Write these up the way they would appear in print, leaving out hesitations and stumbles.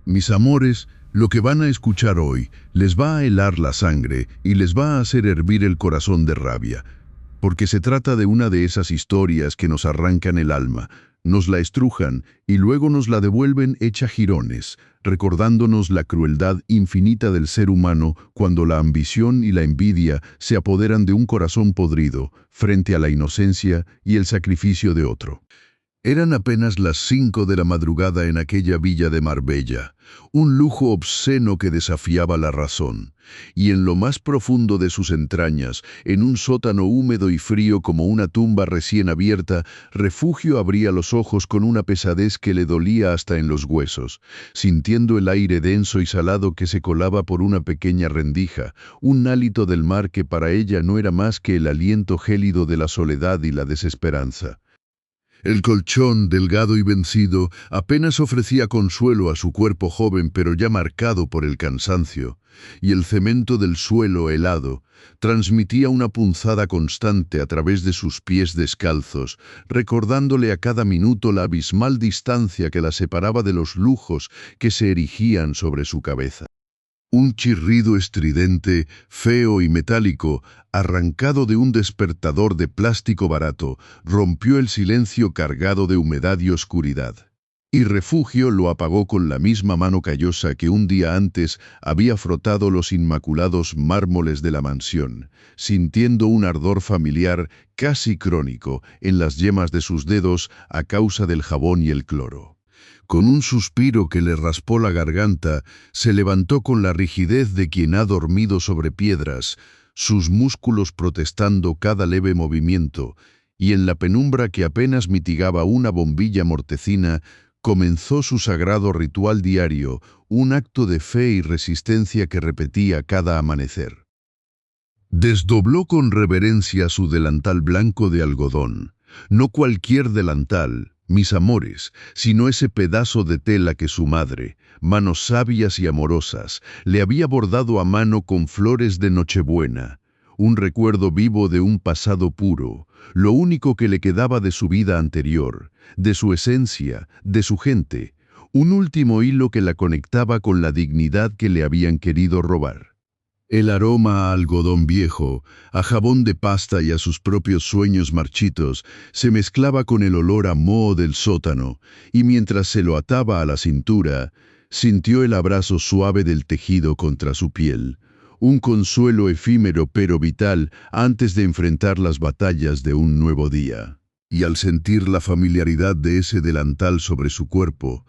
Mis amores, lo que van a escuchar hoy les va a helar la sangre y les va a hacer hervir el corazón de rabia, porque se trata de una de esas historias que nos arrancan el alma, nos la estrujan y luego nos la devuelven hecha jirones, recordándonos la crueldad infinita del ser humano cuando la ambición y la envidia se apoderan de un corazón podrido frente a la inocencia y el sacrificio de otro. Eran apenas las 5 de la madrugada en aquella villa de Marbella, un lujo obsceno que desafiaba la razón, y en lo más profundo de sus entrañas, en un sótano húmedo y frío como una tumba recién abierta, Refugio abría los ojos con una pesadez que le dolía hasta en los huesos, sintiendo el aire denso y salado que se colaba por una pequeña rendija, un hálito del mar que para ella no era más que el aliento gélido de la soledad y la desesperanza. El colchón, delgado y vencido, apenas ofrecía consuelo a su cuerpo joven pero ya marcado por el cansancio, y el cemento del suelo helado transmitía una punzada constante a través de sus pies descalzos, recordándole a cada minuto la abismal distancia que la separaba de los lujos que se erigían sobre su cabeza. Un chirrido estridente, feo y metálico, arrancado de un despertador de plástico barato, rompió el silencio cargado de humedad y oscuridad. Y Refugio lo apagó con la misma mano callosa que un día antes había frotado los inmaculados mármoles de la mansión, sintiendo un ardor familiar casi crónico en las yemas de sus dedos a causa del jabón y el cloro. Con un suspiro que le raspó la garganta, se levantó con la rigidez de quien ha dormido sobre piedras, sus músculos protestando cada leve movimiento, y en la penumbra que apenas mitigaba una bombilla mortecina, comenzó su sagrado ritual diario, un acto de fe y resistencia que repetía cada amanecer. Desdobló con reverencia su delantal blanco de algodón, no cualquier delantal, mis amores, sino ese pedazo de tela que su madre, manos sabias y amorosas, le había bordado a mano con flores de Nochebuena, un recuerdo vivo de un pasado puro, lo único que le quedaba de su vida anterior, de su esencia, de su gente, un último hilo que la conectaba con la dignidad que le habían querido robar. El aroma a algodón viejo, a jabón de pasta y a sus propios sueños marchitos se mezclaba con el olor a moho del sótano, y mientras se lo ataba a la cintura, sintió el abrazo suave del tejido contra su piel, un consuelo efímero pero vital antes de enfrentar las batallas de un nuevo día. Y al sentir la familiaridad de ese delantal sobre su cuerpo,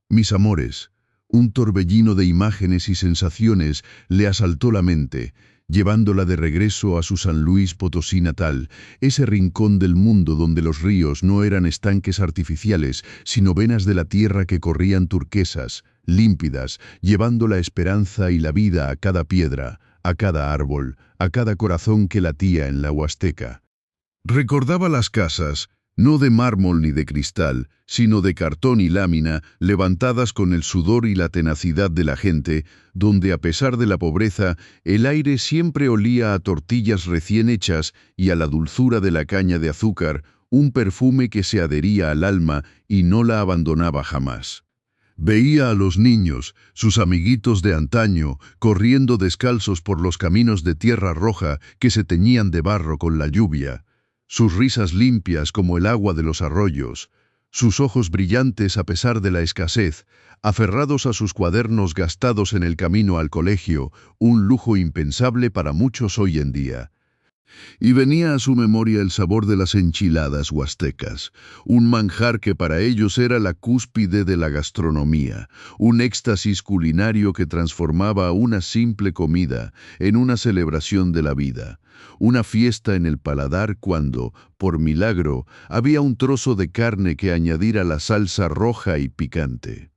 mis amores, un torbellino de imágenes y sensaciones le asaltó la mente, llevándola de regreso a su San Luis Potosí natal, ese rincón del mundo donde los ríos no eran estanques artificiales, sino venas de la tierra que corrían turquesas, límpidas, llevando la esperanza y la vida a cada piedra, a cada árbol, a cada corazón que latía en la Huasteca. Recordaba las casas, no de mármol ni de cristal, sino de cartón y lámina, levantadas con el sudor y la tenacidad de la gente, donde a pesar de la pobreza, el aire siempre olía a tortillas recién hechas y a la dulzura de la caña de azúcar, un perfume que se adhería al alma y no la abandonaba jamás. Veía a los niños, sus amiguitos de antaño, corriendo descalzos por los caminos de tierra roja que se teñían de barro con la lluvia, sus risas limpias como el agua de los arroyos, sus ojos brillantes a pesar de la escasez, aferrados a sus cuadernos gastados en el camino al colegio, un lujo impensable para muchos hoy en día. Y venía a su memoria el sabor de las enchiladas huastecas, un manjar que para ellos era la cúspide de la gastronomía, un éxtasis culinario que transformaba una simple comida en una celebración de la vida, una fiesta en el paladar cuando, por milagro, había un trozo de carne que añadir a la salsa roja y picante.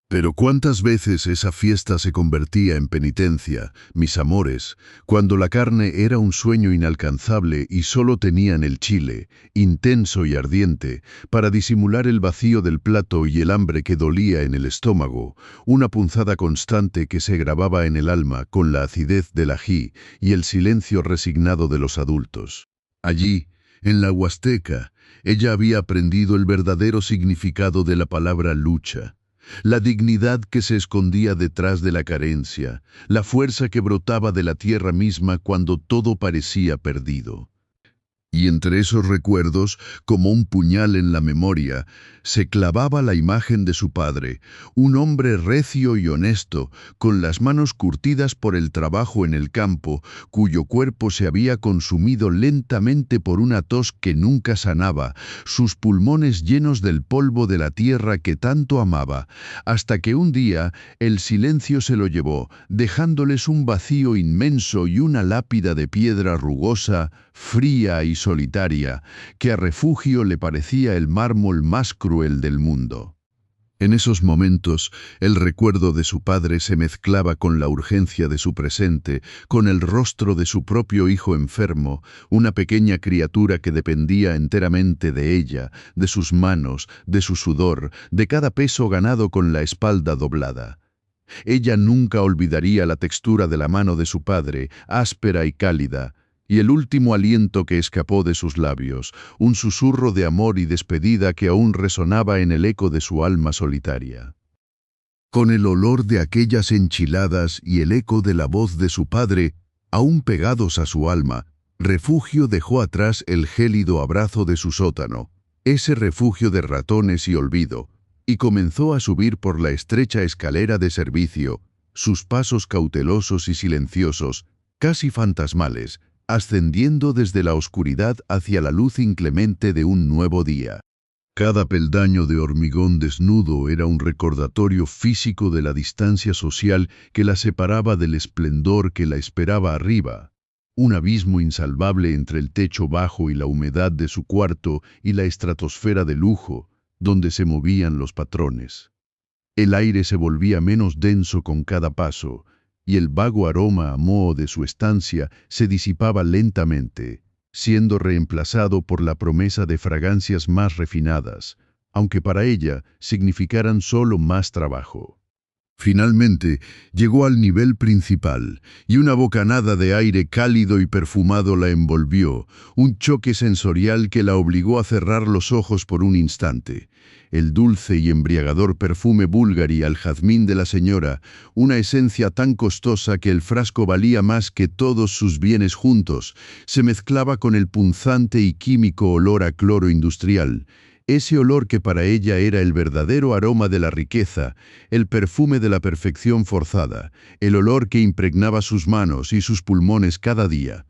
Pero cuántas veces esa fiesta se convertía en penitencia, mis amores, cuando la carne era un sueño inalcanzable y solo tenían el chile, intenso y ardiente, para disimular el vacío del plato y el hambre que dolía en el estómago, una punzada constante que se grababa en el alma con la acidez del ají y el silencio resignado de los adultos. Allí, en la Huasteca, ella había aprendido el verdadero significado de la palabra lucha. la dignidad que se escondía detrás de la carencia, la fuerza que brotaba de la tierra misma cuando todo parecía perdido. Y entre esos recuerdos, como un puñal en la memoria, se clavaba la imagen de su padre, un hombre recio y honesto, con las manos curtidas por el trabajo en el campo, cuyo cuerpo se había consumido lentamente por una tos que nunca sanaba, sus pulmones llenos del polvo de la tierra que tanto amaba, hasta que un día el silencio se lo llevó, dejándoles un vacío inmenso y una lápida de piedra rugosa, fría y solitaria, que a Refugio le parecía el mármol más cruel del mundo. En esos momentos, el recuerdo de su padre se mezclaba con la urgencia de su presente, con el rostro de su propio hijo enfermo, una pequeña criatura que dependía enteramente de ella, de sus manos, de su sudor, de cada peso ganado con la espalda doblada. Ella nunca olvidaría la textura de la mano de su padre, áspera y cálida, y el último aliento que escapó de sus labios, un susurro de amor y despedida que aún resonaba en el eco de su alma solitaria. Con el olor de aquellas enchiladas y el eco de la voz de su padre, aún pegados a su alma, Refugio dejó atrás el gélido abrazo de su sótano, ese refugio de ratones y olvido, y comenzó a subir por la estrecha escalera de servicio, sus pasos cautelosos y silenciosos, casi fantasmales, ascendiendo desde la oscuridad hacia la luz inclemente de un nuevo día. Cada peldaño de hormigón desnudo era un recordatorio físico de la distancia social que la separaba del esplendor que la esperaba arriba, un abismo insalvable entre el techo bajo y la humedad de su cuarto y la estratosfera de lujo, donde se movían los patrones. El aire se volvía menos denso con cada paso, y el vago aroma a moho de su estancia se disipaba lentamente, siendo reemplazado por la promesa de fragancias más refinadas, aunque para ella significaran solo más trabajo. Finalmente, llegó al nivel principal, y una bocanada de aire cálido y perfumado la envolvió, un choque sensorial que la obligó a cerrar los ojos por un instante. El dulce y embriagador perfume búlgari al jazmín de la señora, una esencia tan costosa que el frasco valía más que todos sus bienes juntos, se mezclaba con el punzante y químico olor a cloro industrial, ese olor que para ella era el verdadero aroma de la riqueza, el perfume de la perfección forzada, el olor que impregnaba sus manos y sus pulmones cada día.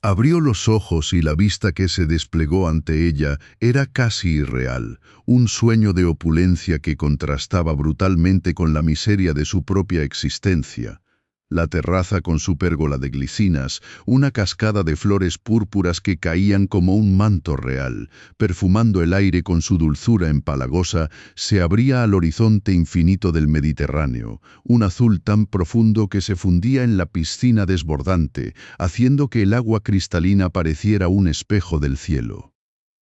Abrió los ojos y la vista que se desplegó ante ella era casi irreal, un sueño de opulencia que contrastaba brutalmente con la miseria de su propia existencia. La terraza con su pérgola de glicinas, una cascada de flores púrpuras que caían como un manto real, perfumando el aire con su dulzura empalagosa, se abría al horizonte infinito del Mediterráneo, un azul tan profundo que se fundía en la piscina desbordante, haciendo que el agua cristalina pareciera un espejo del cielo.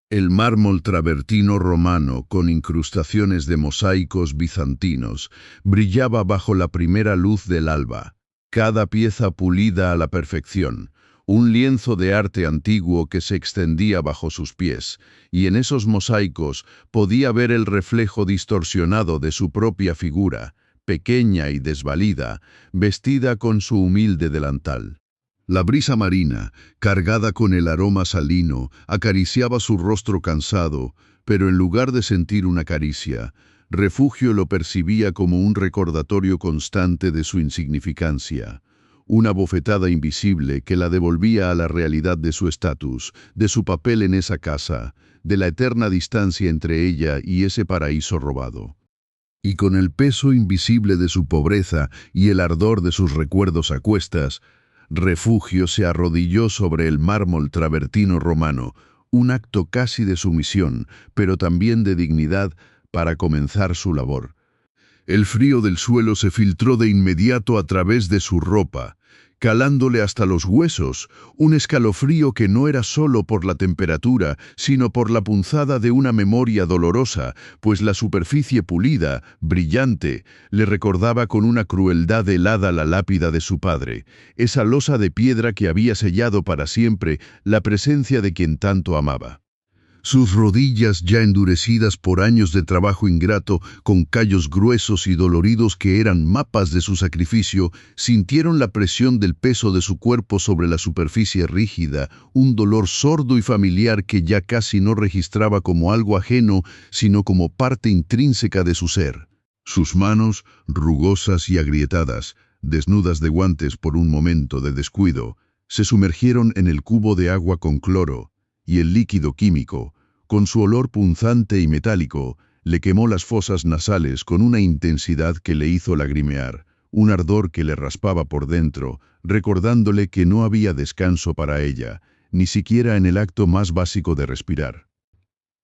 El mármol travertino romano, con incrustaciones de mosaicos bizantinos, brillaba bajo la primera luz del alba, cada pieza pulida a la perfección, un lienzo de arte antiguo que se extendía bajo sus pies, y en esos mosaicos podía ver el reflejo distorsionado de su propia figura, pequeña y desvalida, vestida con su humilde delantal. La brisa marina, cargada con el aroma salino, acariciaba su rostro cansado, pero en lugar de sentir una caricia, Refugio lo percibía como un recordatorio constante de su insignificancia, una bofetada invisible que la devolvía a la realidad de su estatus, de su papel en esa casa, de la eterna distancia entre ella y ese paraíso robado. Y con el peso invisible de su pobreza y el ardor de sus recuerdos a cuestas, Refugio se arrodilló sobre el mármol travertino romano, un acto casi de sumisión, pero también de dignidad, para comenzar su labor. El frío del suelo se filtró de inmediato a través de su ropa, calándole hasta los huesos, un escalofrío que no era solo por la temperatura, sino por la punzada de una memoria dolorosa, pues la superficie pulida, brillante, le recordaba con una crueldad helada la lápida de su padre, esa losa de piedra que había sellado para siempre la presencia de quien tanto amaba. Sus rodillas, ya endurecidas por años de trabajo ingrato, con callos gruesos y doloridos que eran mapas de su sacrificio, sintieron la presión del peso de su cuerpo sobre la superficie rígida, un dolor sordo y familiar que ya casi no registraba como algo ajeno, sino como parte intrínseca de su ser. Sus manos, rugosas y agrietadas, desnudas de guantes por un momento de descuido, se sumergieron en el cubo de agua con cloro, y el líquido químico, con su olor punzante y metálico, le quemó las fosas nasales con una intensidad que le hizo lagrimear, un ardor que le raspaba por dentro, recordándole que no había descanso para ella, ni siquiera en el acto más básico de respirar.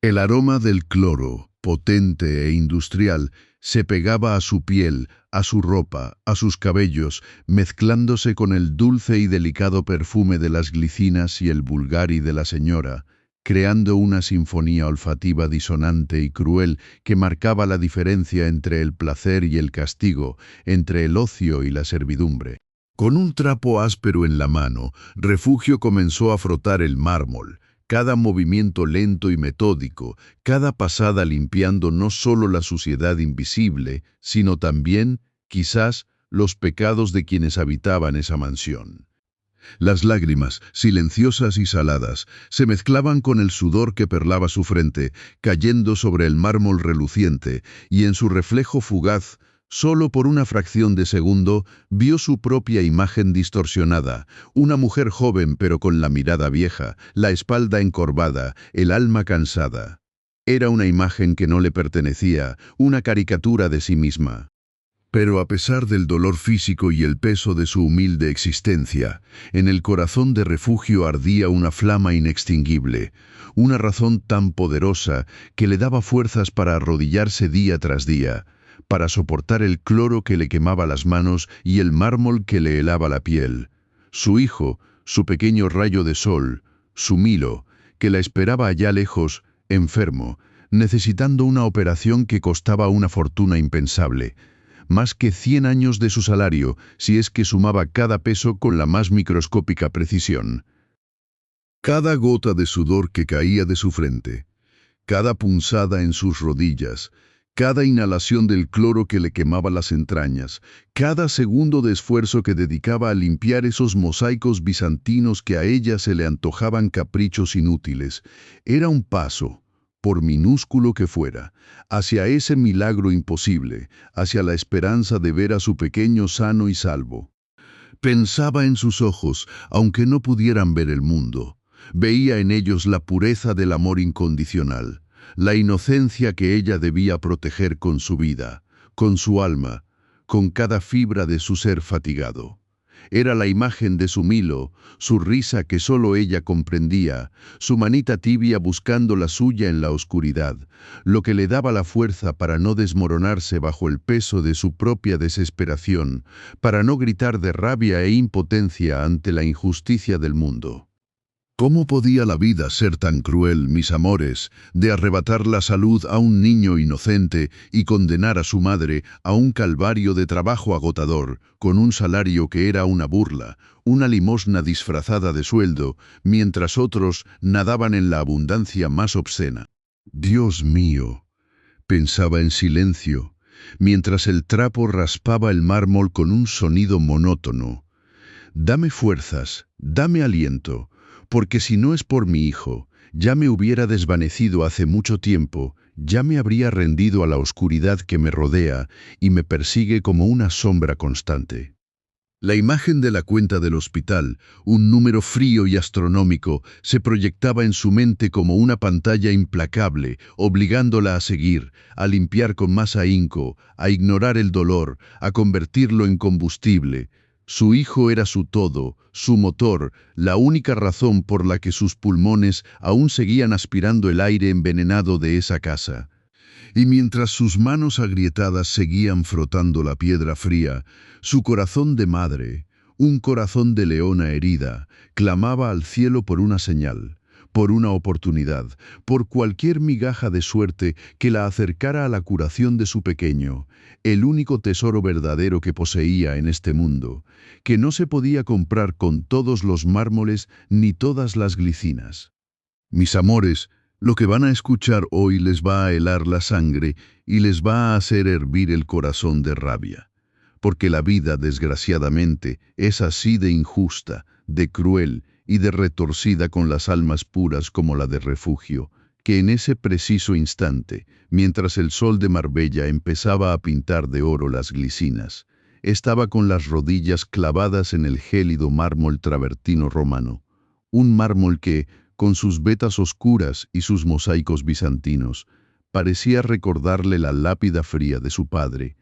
El aroma del cloro, potente e industrial, se pegaba a su piel, a su ropa, a sus cabellos, mezclándose con el dulce y delicado perfume de las glicinas y el Bulgari de la señora, creando una sinfonía olfativa disonante y cruel que marcaba la diferencia entre el placer y el castigo, entre el ocio y la servidumbre. Con un trapo áspero en la mano, Refugio comenzó a frotar el mármol, cada movimiento lento y metódico, cada pasada limpiando no solo la suciedad invisible, sino también, quizás, los pecados de quienes habitaban esa mansión. Las lágrimas, silenciosas y saladas, se mezclaban con el sudor que perlaba su frente, cayendo sobre el mármol reluciente, y en su reflejo fugaz, solo por una fracción de segundo, vio su propia imagen distorsionada, una mujer joven pero con la mirada vieja, la espalda encorvada, el alma cansada. Era una imagen que no le pertenecía, una caricatura de sí misma. Pero a pesar del dolor físico y el peso de su humilde existencia, en el corazón de Refugio ardía una flama inextinguible, una razón tan poderosa que le daba fuerzas para arrodillarse día tras día, para soportar el cloro que le quemaba las manos y el mármol que le helaba la piel. Su hijo, su pequeño rayo de sol, su Milo, que la esperaba allá lejos, enfermo, necesitando una operación que costaba una fortuna impensable, más que 100 años de su salario, si es que sumaba cada peso con la más microscópica precisión. Cada gota de sudor que caía de su frente, cada punzada en sus rodillas, cada inhalación del cloro que le quemaba las entrañas, cada segundo de esfuerzo que dedicaba a limpiar esos mosaicos bizantinos que a ella se le antojaban caprichos inútiles, era un paso, por minúsculo que fuera, hacia ese milagro imposible, hacia la esperanza de ver a su pequeño sano y salvo. Pensaba en sus ojos, aunque no pudieran ver el mundo. Veía en ellos la pureza del amor incondicional, la inocencia que ella debía proteger con su vida, con su alma, con cada fibra de su ser fatigado. Era la imagen de su Milo, su risa que solo ella comprendía, su manita tibia buscando la suya en la oscuridad, lo que le daba la fuerza para no desmoronarse bajo el peso de su propia desesperación, para no gritar de rabia e impotencia ante la injusticia del mundo. ¿Cómo podía la vida ser tan cruel, mis amores, de arrebatar la salud a un niño inocente y condenar a su madre a un calvario de trabajo agotador, con un salario que era una burla, una limosna disfrazada de sueldo, mientras otros nadaban en la abundancia más obscena? Dios mío, pensaba en silencio, mientras el trapo raspaba el mármol con un sonido monótono. Dame fuerzas, dame aliento, porque si no es por mi hijo, ya me hubiera desvanecido hace mucho tiempo, ya me habría rendido a la oscuridad que me rodea y me persigue como una sombra constante. La imagen de la cuenta del hospital, un número frío y astronómico, se proyectaba en su mente como una pantalla implacable, obligándola a seguir, a limpiar con más ahínco, a ignorar el dolor, a convertirlo en combustible. Su hijo era su todo, su motor, la única razón por la que sus pulmones aún seguían aspirando el aire envenenado de esa casa. Y mientras sus manos agrietadas seguían frotando la piedra fría, su corazón de madre, un corazón de leona herida, clamaba al cielo por una señal, por una oportunidad, por cualquier migaja de suerte que la acercara a la curación de su pequeño, el único tesoro verdadero que poseía en este mundo, que no se podía comprar con todos los mármoles ni todas las glicinas. Mis amores, Lo que van a escuchar hoy les va a helar la sangre y les va a hacer hervir el corazón de rabia. Porque la vida, desgraciadamente, es así de injusta, de cruel y de retorcida con las almas puras como la de Refugio, que en ese preciso instante, mientras el sol de Marbella empezaba a pintar de oro las glicinas, estaba con las rodillas clavadas en el gélido mármol travertino romano, un mármol que, con sus vetas oscuras y sus mosaicos bizantinos, parecía recordarle la lápida fría de su padre,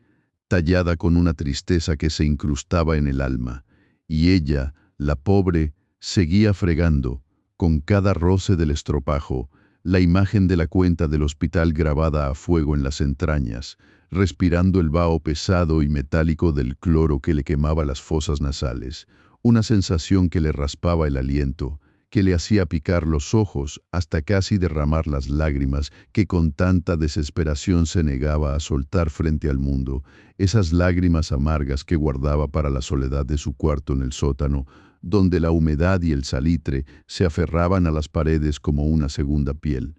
tallada con una tristeza que se incrustaba en el alma, y ella, la pobre, seguía fregando, con cada roce del estropajo, la imagen de la cuenta del hospital grabada a fuego en las entrañas, respirando el vaho pesado y metálico del cloro que le quemaba las fosas nasales, una sensación que le raspaba el aliento, que le hacía picar los ojos hasta casi derramar las lágrimas que con tanta desesperación se negaba a soltar frente al mundo, esas lágrimas amargas que guardaba para la soledad de su cuarto en el sótano, donde la humedad y el salitre se aferraban a las paredes como una segunda piel.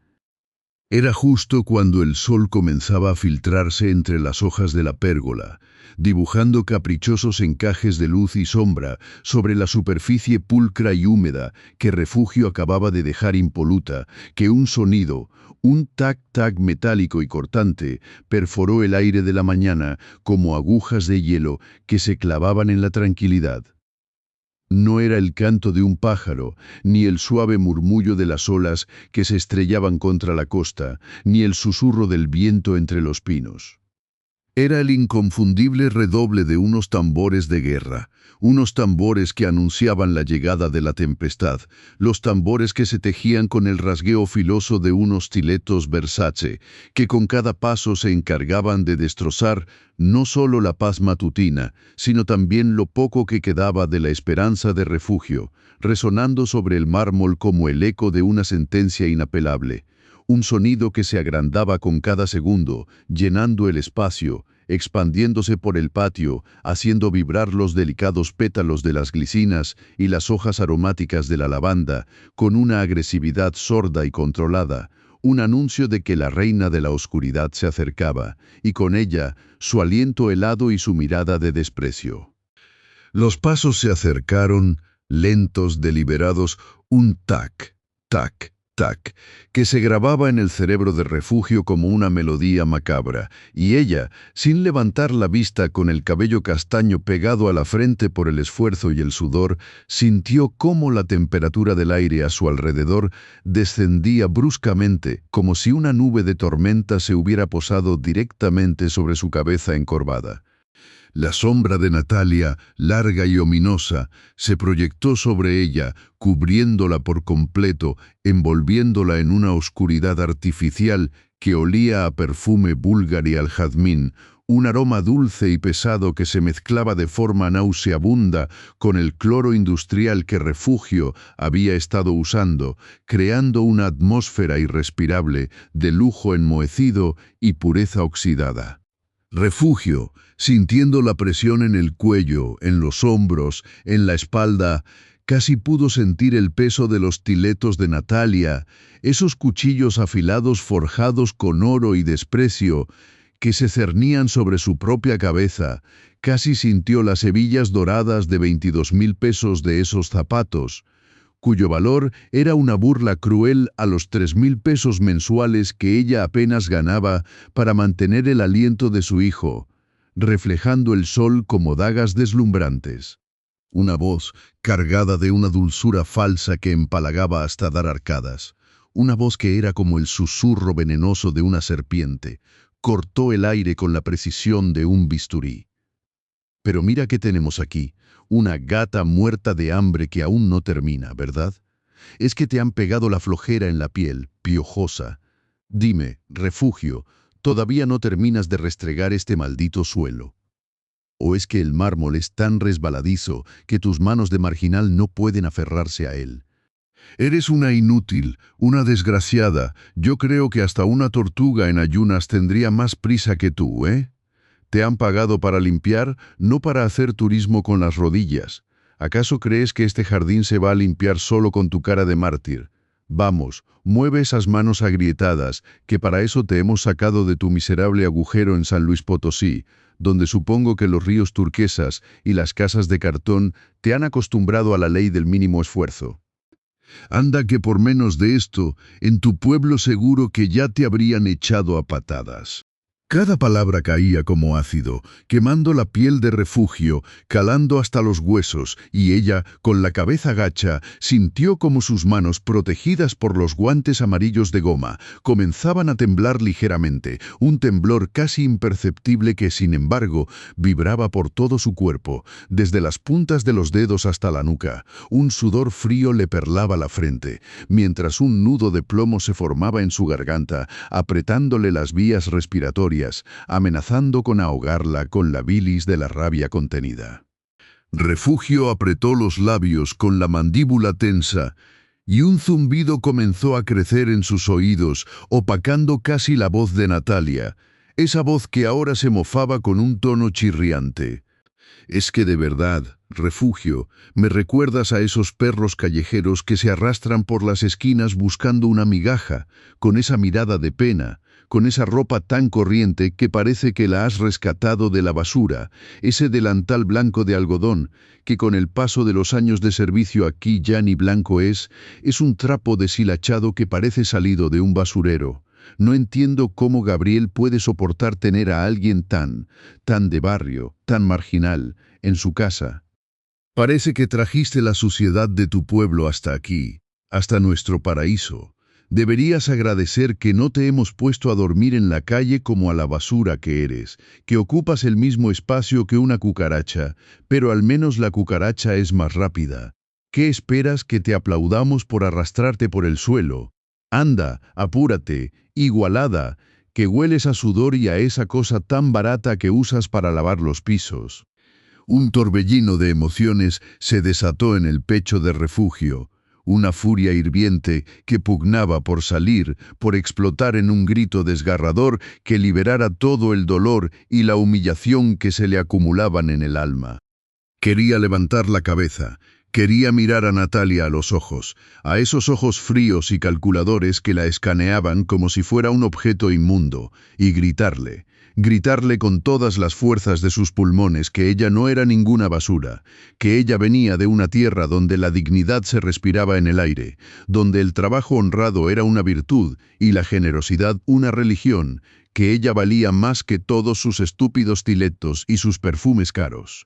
Era justo cuando el sol comenzaba a filtrarse entre las hojas de la pérgola, dibujando caprichosos encajes de luz y sombra sobre la superficie pulcra y húmeda que Refugio acababa de dejar impoluta, que un sonido, un tac-tac metálico y cortante, perforó el aire de la mañana como agujas de hielo que se clavaban en la tranquilidad. No era el canto de un pájaro, ni el suave murmullo de las olas que se estrellaban contra la costa, ni el susurro del viento entre los pinos. Era el inconfundible redoble de unos tambores de guerra, unos tambores que anunciaban la llegada de la tempestad, los tambores que se tejían con el rasgueo filoso de unos stilettos Versace, que con cada paso se encargaban de destrozar no solo la paz matutina, sino también lo poco que quedaba de la esperanza de Refugio, resonando sobre el mármol como el eco de una sentencia inapelable. Un sonido que se agrandaba con cada segundo, llenando el espacio, expandiéndose por el patio, haciendo vibrar los delicados pétalos de las glicinas y las hojas aromáticas de la lavanda, con una agresividad sorda y controlada, un anuncio de que la reina de la oscuridad se acercaba, y con ella su aliento helado y su mirada de desprecio. Los pasos se acercaron, lentos, deliberados, un tac, tac, tac, que se grababa en el cerebro de Refugio como una melodía macabra, y ella, sin levantar la vista con el cabello castaño pegado a la frente por el esfuerzo y el sudor, sintió cómo la temperatura del aire a su alrededor descendía bruscamente, como si una nube de tormenta se hubiera posado directamente sobre su cabeza encorvada. La sombra de Natalia, larga y ominosa, se proyectó sobre ella, cubriéndola por completo, envolviéndola en una oscuridad artificial que olía a perfume búlgar y al jazmín, un aroma dulce y pesado que se mezclaba de forma nauseabunda con el cloro industrial que Refugio había estado usando, creando una atmósfera irrespirable de lujo enmohecido y pureza oxidada. Refugio, sintiendo la presión en el cuello, en los hombros, en la espalda, casi pudo sentir el peso de los stiletos de Natalia, esos cuchillos afilados forjados con oro y desprecio, que se cernían sobre su propia cabeza, casi sintió las hebillas doradas de 22.000 pesos de esos zapatos, cuyo valor era una burla cruel a los 3.000 pesos mensuales que ella apenas ganaba para mantener el aliento de su hijo, reflejando el sol como dagas deslumbrantes. Una voz cargada de una dulzura falsa que empalagaba hasta dar arcadas, una voz que era como el susurro venenoso de una serpiente, cortó el aire con la precisión de un bisturí. Pero mira qué tenemos aquí, una gata muerta de hambre que aún no termina, ¿verdad? Es que te han pegado la flojera en la piel, piojosa. Dime, Refugio, ¿todavía no terminas de restregar este maldito suelo? ¿O es que el mármol es tan resbaladizo que tus manos de marginal no pueden aferrarse a él? Eres una inútil, una desgraciada. Yo creo que hasta una tortuga en ayunas tendría más prisa que tú, ¿eh? Te han pagado para limpiar, no para hacer turismo con las rodillas. ¿Acaso crees que este jardín se va a limpiar solo con tu cara de mártir? Vamos, mueve esas manos agrietadas, que para eso te hemos sacado de tu miserable agujero en San Luis Potosí, donde supongo que los ríos turquesas y las casas de cartón te han acostumbrado a la ley del mínimo esfuerzo. Anda que por menos de esto, en tu pueblo seguro que ya te habrían echado a patadas. Cada palabra caía como ácido, quemando la piel de Refugio, calando hasta los huesos, y ella, con la cabeza gacha, sintió como sus manos, protegidas por los guantes amarillos de goma, comenzaban a temblar ligeramente, un temblor casi imperceptible que, sin embargo, vibraba por todo su cuerpo, desde las puntas de los dedos hasta la nuca. Un sudor frío le perlaba la frente, mientras un nudo de plomo se formaba en su garganta, apretándole las vías respiratorias, amenazando con ahogarla con la bilis de la rabia contenida. Refugio apretó los labios con la mandíbula tensa, y un zumbido comenzó a crecer en sus oídos, opacando casi la voz de Natalia, esa voz que ahora se mofaba con un tono chirriante. Es que de verdad, Refugio, me recuerdas a esos perros callejeros que se arrastran por las esquinas buscando una migaja, con esa mirada de pena, con esa ropa tan corriente que parece que la has rescatado de la basura, ese delantal blanco de algodón, que con el paso de los años de servicio aquí ya ni blanco es un trapo deshilachado que parece salido de un basurero. No entiendo cómo Gabriel puede soportar tener a alguien tan de barrio, tan marginal, en su casa. Parece que trajiste la suciedad de tu pueblo hasta aquí, hasta nuestro paraíso. Deberías agradecer que no te hemos puesto a dormir en la calle como a la basura que eres, que ocupas el mismo espacio que una cucaracha, pero al menos la cucaracha es más rápida. ¿Qué esperas que te aplaudamos por arrastrarte por el suelo? Anda, apúrate, igualada, que hueles a sudor y a esa cosa tan barata que usas para lavar los pisos. Un torbellino de emociones se desató en el pecho de Refugio, una furia hirviente que pugnaba por salir, por explotar en un grito desgarrador que liberara todo el dolor y la humillación que se le acumulaban en el alma. Quería levantar la cabeza, quería mirar a Natalia a los ojos, a esos ojos fríos y calculadores que la escaneaban como si fuera un objeto inmundo, y gritarle con todas las fuerzas de sus pulmones que ella no era ninguna basura, que ella venía de una tierra donde la dignidad se respiraba en el aire, donde el trabajo honrado era una virtud y la generosidad una religión, que ella valía más que todos sus estúpidos tiletos y sus perfumes caros.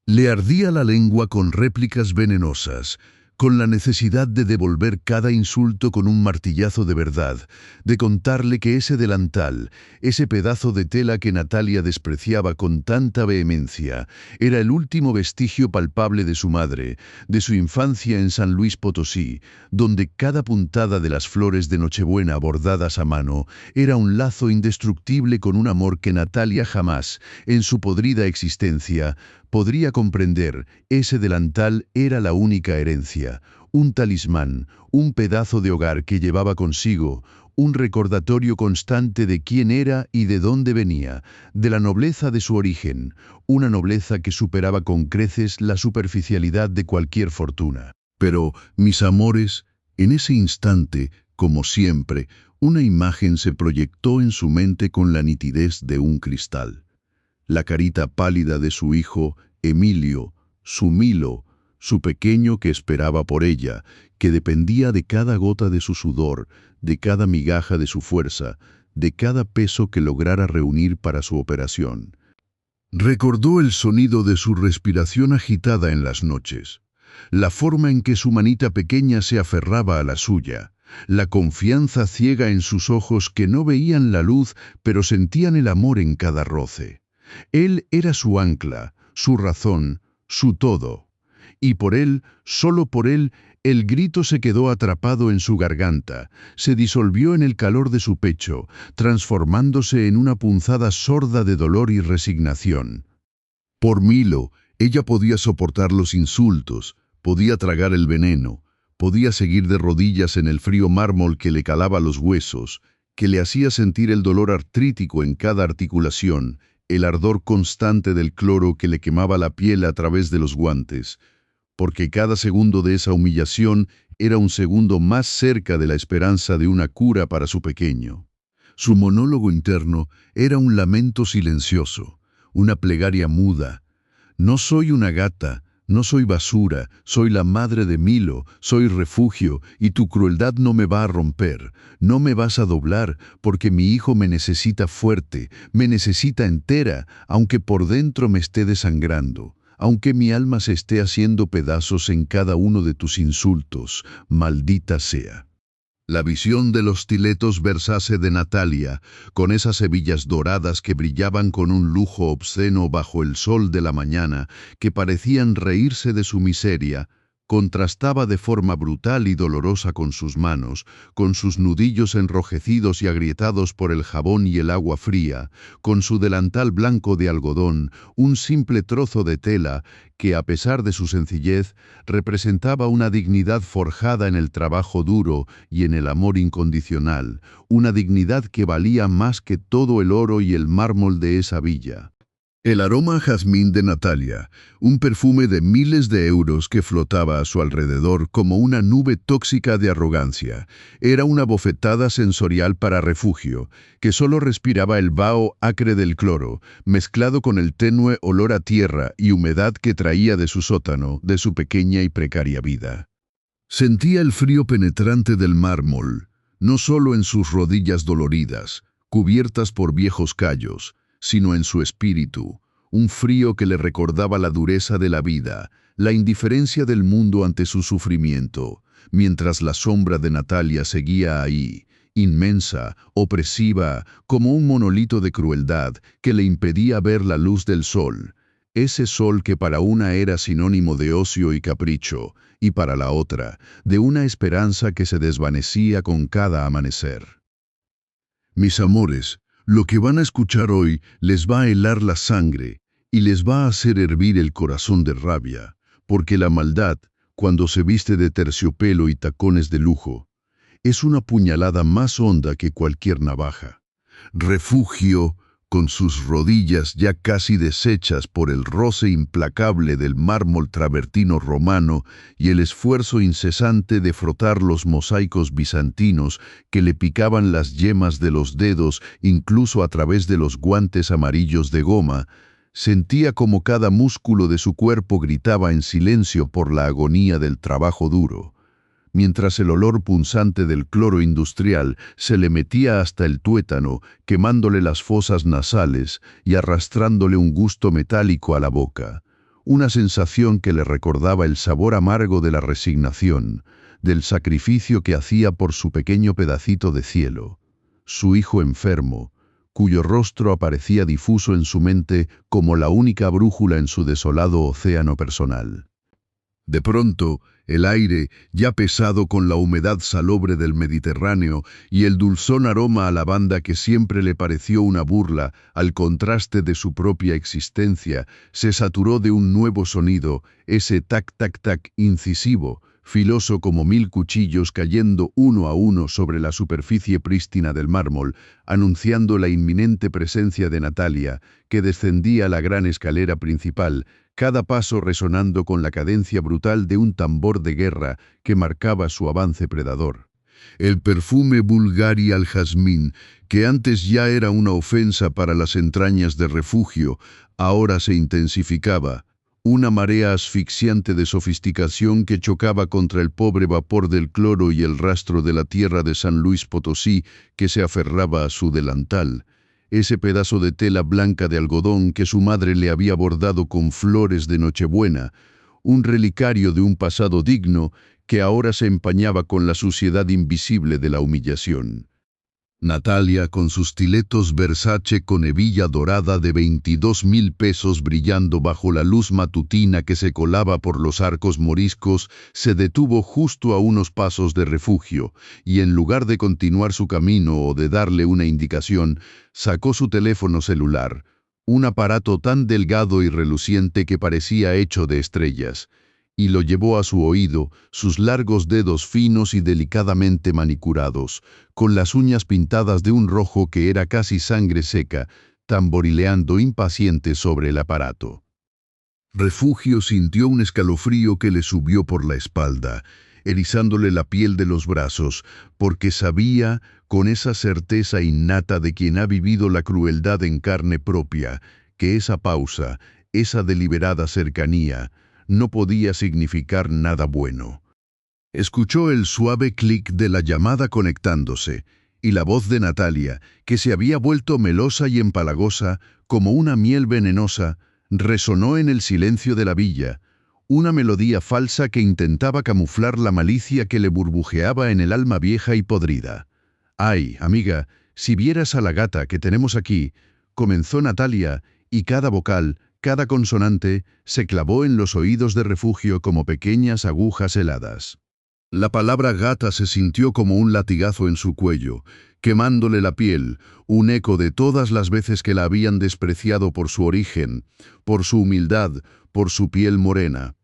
Le ardía la lengua con réplicas venenosas, con la necesidad de devolver cada insulto con un martillazo de verdad, de contarle que ese delantal, ese pedazo de tela que Natalia despreciaba con tanta vehemencia, era el último vestigio palpable de su madre, de su infancia en San Luis Potosí, donde cada puntada de las flores de Nochebuena bordadas a mano era un lazo indestructible con un amor que Natalia jamás, en su podrida existencia, podría comprender. Ese delantal era la única herencia, un talismán, un pedazo de hogar que llevaba consigo, un recordatorio constante de quién era y de dónde venía, de la nobleza de su origen, una nobleza que superaba con creces la superficialidad de cualquier fortuna. Pero, mis amores, en ese instante, como siempre, una imagen se proyectó en su mente con la nitidez de un cristal. La carita pálida de su hijo, Emilio, su Milo, su pequeño que esperaba por ella, que dependía de cada gota de su sudor, de cada migaja de su fuerza, de cada peso que lograra reunir para su operación. Recordó el sonido de su respiración agitada en las noches, la forma en que su manita pequeña se aferraba a la suya, la confianza ciega en sus ojos que no veían la luz, pero sentían el amor en cada roce. Él era su ancla, su razón, su todo. Y por él, solo por él, el grito se quedó atrapado en su garganta, se disolvió en el calor de su pecho, transformándose en una punzada sorda de dolor y resignación. Por Milo, ella podía soportar los insultos, podía tragar el veneno, podía seguir de rodillas en el frío mármol que le calaba los huesos, que le hacía sentir el dolor artrítico en cada articulación, el ardor constante del cloro que le quemaba la piel a través de los guantes, porque cada segundo de esa humillación era un segundo más cerca de la esperanza de una cura para su pequeño. Su monólogo interno era un lamento silencioso, una plegaria muda. No soy una gata, no soy basura, soy la madre de Milo, soy refugio, y tu crueldad no me va a romper, no me vas a doblar, porque mi hijo me necesita fuerte, me necesita entera, aunque por dentro me esté desangrando, aunque mi alma se esté haciendo pedazos en cada uno de tus insultos, maldita sea. La visión de los stiletos Versace de Natalia, con esas hebillas doradas que brillaban con un lujo obsceno bajo el sol de la mañana, que parecían reírse de su miseria, contrastaba de forma brutal y dolorosa con sus manos, con sus nudillos enrojecidos y agrietados por el jabón y el agua fría, con su delantal blanco de algodón, un simple trozo de tela que, a pesar de su sencillez, representaba una dignidad forjada en el trabajo duro y en el amor incondicional, una dignidad que valía más que todo el oro y el mármol de esa villa. El aroma a jazmín de Natalia, un perfume de miles de euros que flotaba a su alrededor como una nube tóxica de arrogancia, era una bofetada sensorial para Refugio, que solo respiraba el vaho acre del cloro, mezclado con el tenue olor a tierra y humedad que traía de su sótano, de su pequeña y precaria vida. Sentía el frío penetrante del mármol, no solo en sus rodillas doloridas, cubiertas por viejos callos, sino en su espíritu, un frío que le recordaba la dureza de la vida, la indiferencia del mundo ante su sufrimiento, mientras la sombra de Natalia seguía ahí, inmensa, opresiva, como un monolito de crueldad que le impedía ver la luz del sol, ese sol que para una era sinónimo de ocio y capricho, y para la otra, de una esperanza que se desvanecía con cada amanecer. Mis amores, lo que van a escuchar hoy les va a helar la sangre y les va a hacer hervir el corazón de rabia, porque la maldad, cuando se viste de terciopelo y tacones de lujo, es una puñalada más honda que cualquier navaja. Refugio, con sus rodillas ya casi deshechas por el roce implacable del mármol travertino romano y el esfuerzo incesante de frotar los mosaicos bizantinos que le picaban las yemas de los dedos incluso a través de los guantes amarillos de goma, sentía como cada músculo de su cuerpo gritaba en silencio por la agonía del trabajo duro, mientras el olor punzante del cloro industrial se le metía hasta el tuétano, quemándole las fosas nasales y arrastrándole un gusto metálico a la boca, una sensación que le recordaba el sabor amargo de la resignación, del sacrificio que hacía por su pequeño pedacito de cielo, su hijo enfermo, cuyo rostro aparecía difuso en su mente como la única brújula en su desolado océano personal. De pronto, el aire, ya pesado con la humedad salobre del Mediterráneo y el dulzón aroma a lavanda que siempre le pareció una burla al contraste de su propia existencia, se saturó de un nuevo sonido, ese tac-tac-tac incisivo, filoso como 1000 cuchillos cayendo uno a uno sobre la superficie prístina del mármol, anunciando la inminente presencia de Natalia, que descendía la gran escalera principal, cada paso resonando con la cadencia brutal de un tambor de guerra que marcaba su avance predador. El perfume Bulgari al jazmín, que antes ya era una ofensa para las entrañas de Refugio, ahora se intensificaba, una marea asfixiante de sofisticación que chocaba contra el pobre vapor del cloro y el rastro de la tierra de San Luis Potosí que se aferraba a su delantal. Ese pedazo de tela blanca de algodón que su madre le había bordado con flores de Nochebuena, un relicario de un pasado digno que ahora se empañaba con la suciedad invisible de la humillación. Natalia, con sus stiletos Versace con hebilla dorada de 22.000 pesos brillando bajo la luz matutina que se colaba por los arcos moriscos, se detuvo justo a unos pasos de Refugio, y en lugar de continuar su camino o de darle una indicación, sacó su teléfono celular, un aparato tan delgado y reluciente que parecía hecho de estrellas, y lo llevó a su oído, sus largos dedos finos y delicadamente manicurados, con las uñas pintadas de un rojo que era casi sangre seca, tamborileando impaciente sobre el aparato. Refugio sintió un escalofrío que le subió por la espalda. erizándole la piel de los brazos, porque sabía, con esa certeza innata de quien ha vivido la crueldad en carne propia, que esa pausa, esa deliberada cercanía, no podía significar nada bueno. Escuchó el suave clic de la llamada conectándose, y la voz de Natalia, que se había vuelto melosa y empalagosa, como una miel venenosa, resonó en el silencio de la villa, una melodía falsa que intentaba camuflar la malicia que le burbujeaba en el alma vieja y podrida. «Ay, amiga, si vieras a la gata que tenemos aquí», comenzó Natalia, y cada vocal, cada consonante, se clavó en los oídos de Refugio como pequeñas agujas heladas. La palabra gata se sintió como un latigazo en su cuello, quemándole la piel, un eco de todas las veces que la habían despreciado por su origen, por su humildad, por su piel morena.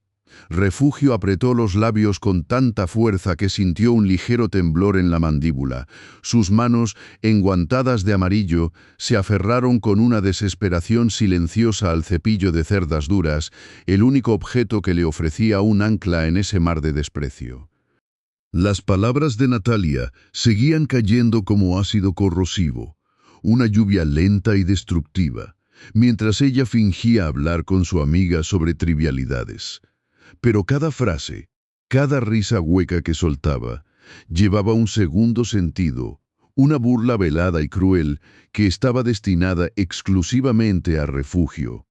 Refugio apretó los labios con tanta fuerza que sintió un ligero temblor en la mandíbula. Sus manos, enguantadas de amarillo, se aferraron con una desesperación silenciosa al cepillo de cerdas duras, el único objeto que le ofrecía un ancla en ese mar de desprecio. Las palabras de Natalia seguían cayendo como ácido corrosivo, una lluvia lenta y destructiva, mientras ella fingía hablar con su amiga sobre trivialidades. Pero cada frase, cada risa hueca que soltaba, llevaba un segundo sentido, una burla velada y cruel que estaba destinada exclusivamente a Refugio.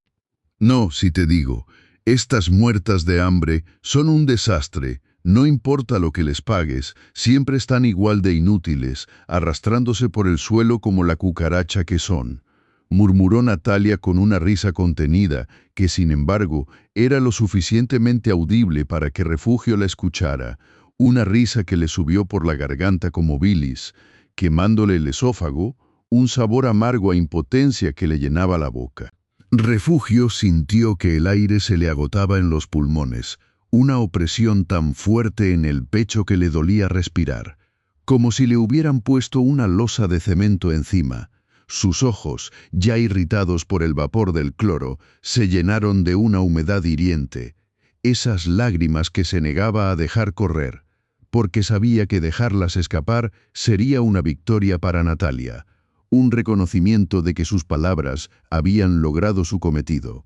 «No, si te digo, estas muertas de hambre son un desastre. No importa lo que les pagues, siempre están igual de inútiles, arrastrándose por el suelo como la cucaracha que son», murmuró Natalia con una risa contenida, que sin embargo era lo suficientemente audible para que Refugio la escuchara, una risa que le subió por la garganta como bilis, quemándole el esófago, un sabor amargo a impotencia que le llenaba la boca. Refugio sintió que el aire se le agotaba en los pulmones, una opresión tan fuerte en el pecho que le dolía respirar, como si le hubieran puesto una losa de cemento encima. Sus ojos, ya irritados por el vapor del cloro, se llenaron de una humedad hiriente, esas lágrimas que se negaba a dejar correr, porque sabía que dejarlas escapar sería una victoria para Natalia, un reconocimiento de que sus palabras habían logrado su cometido.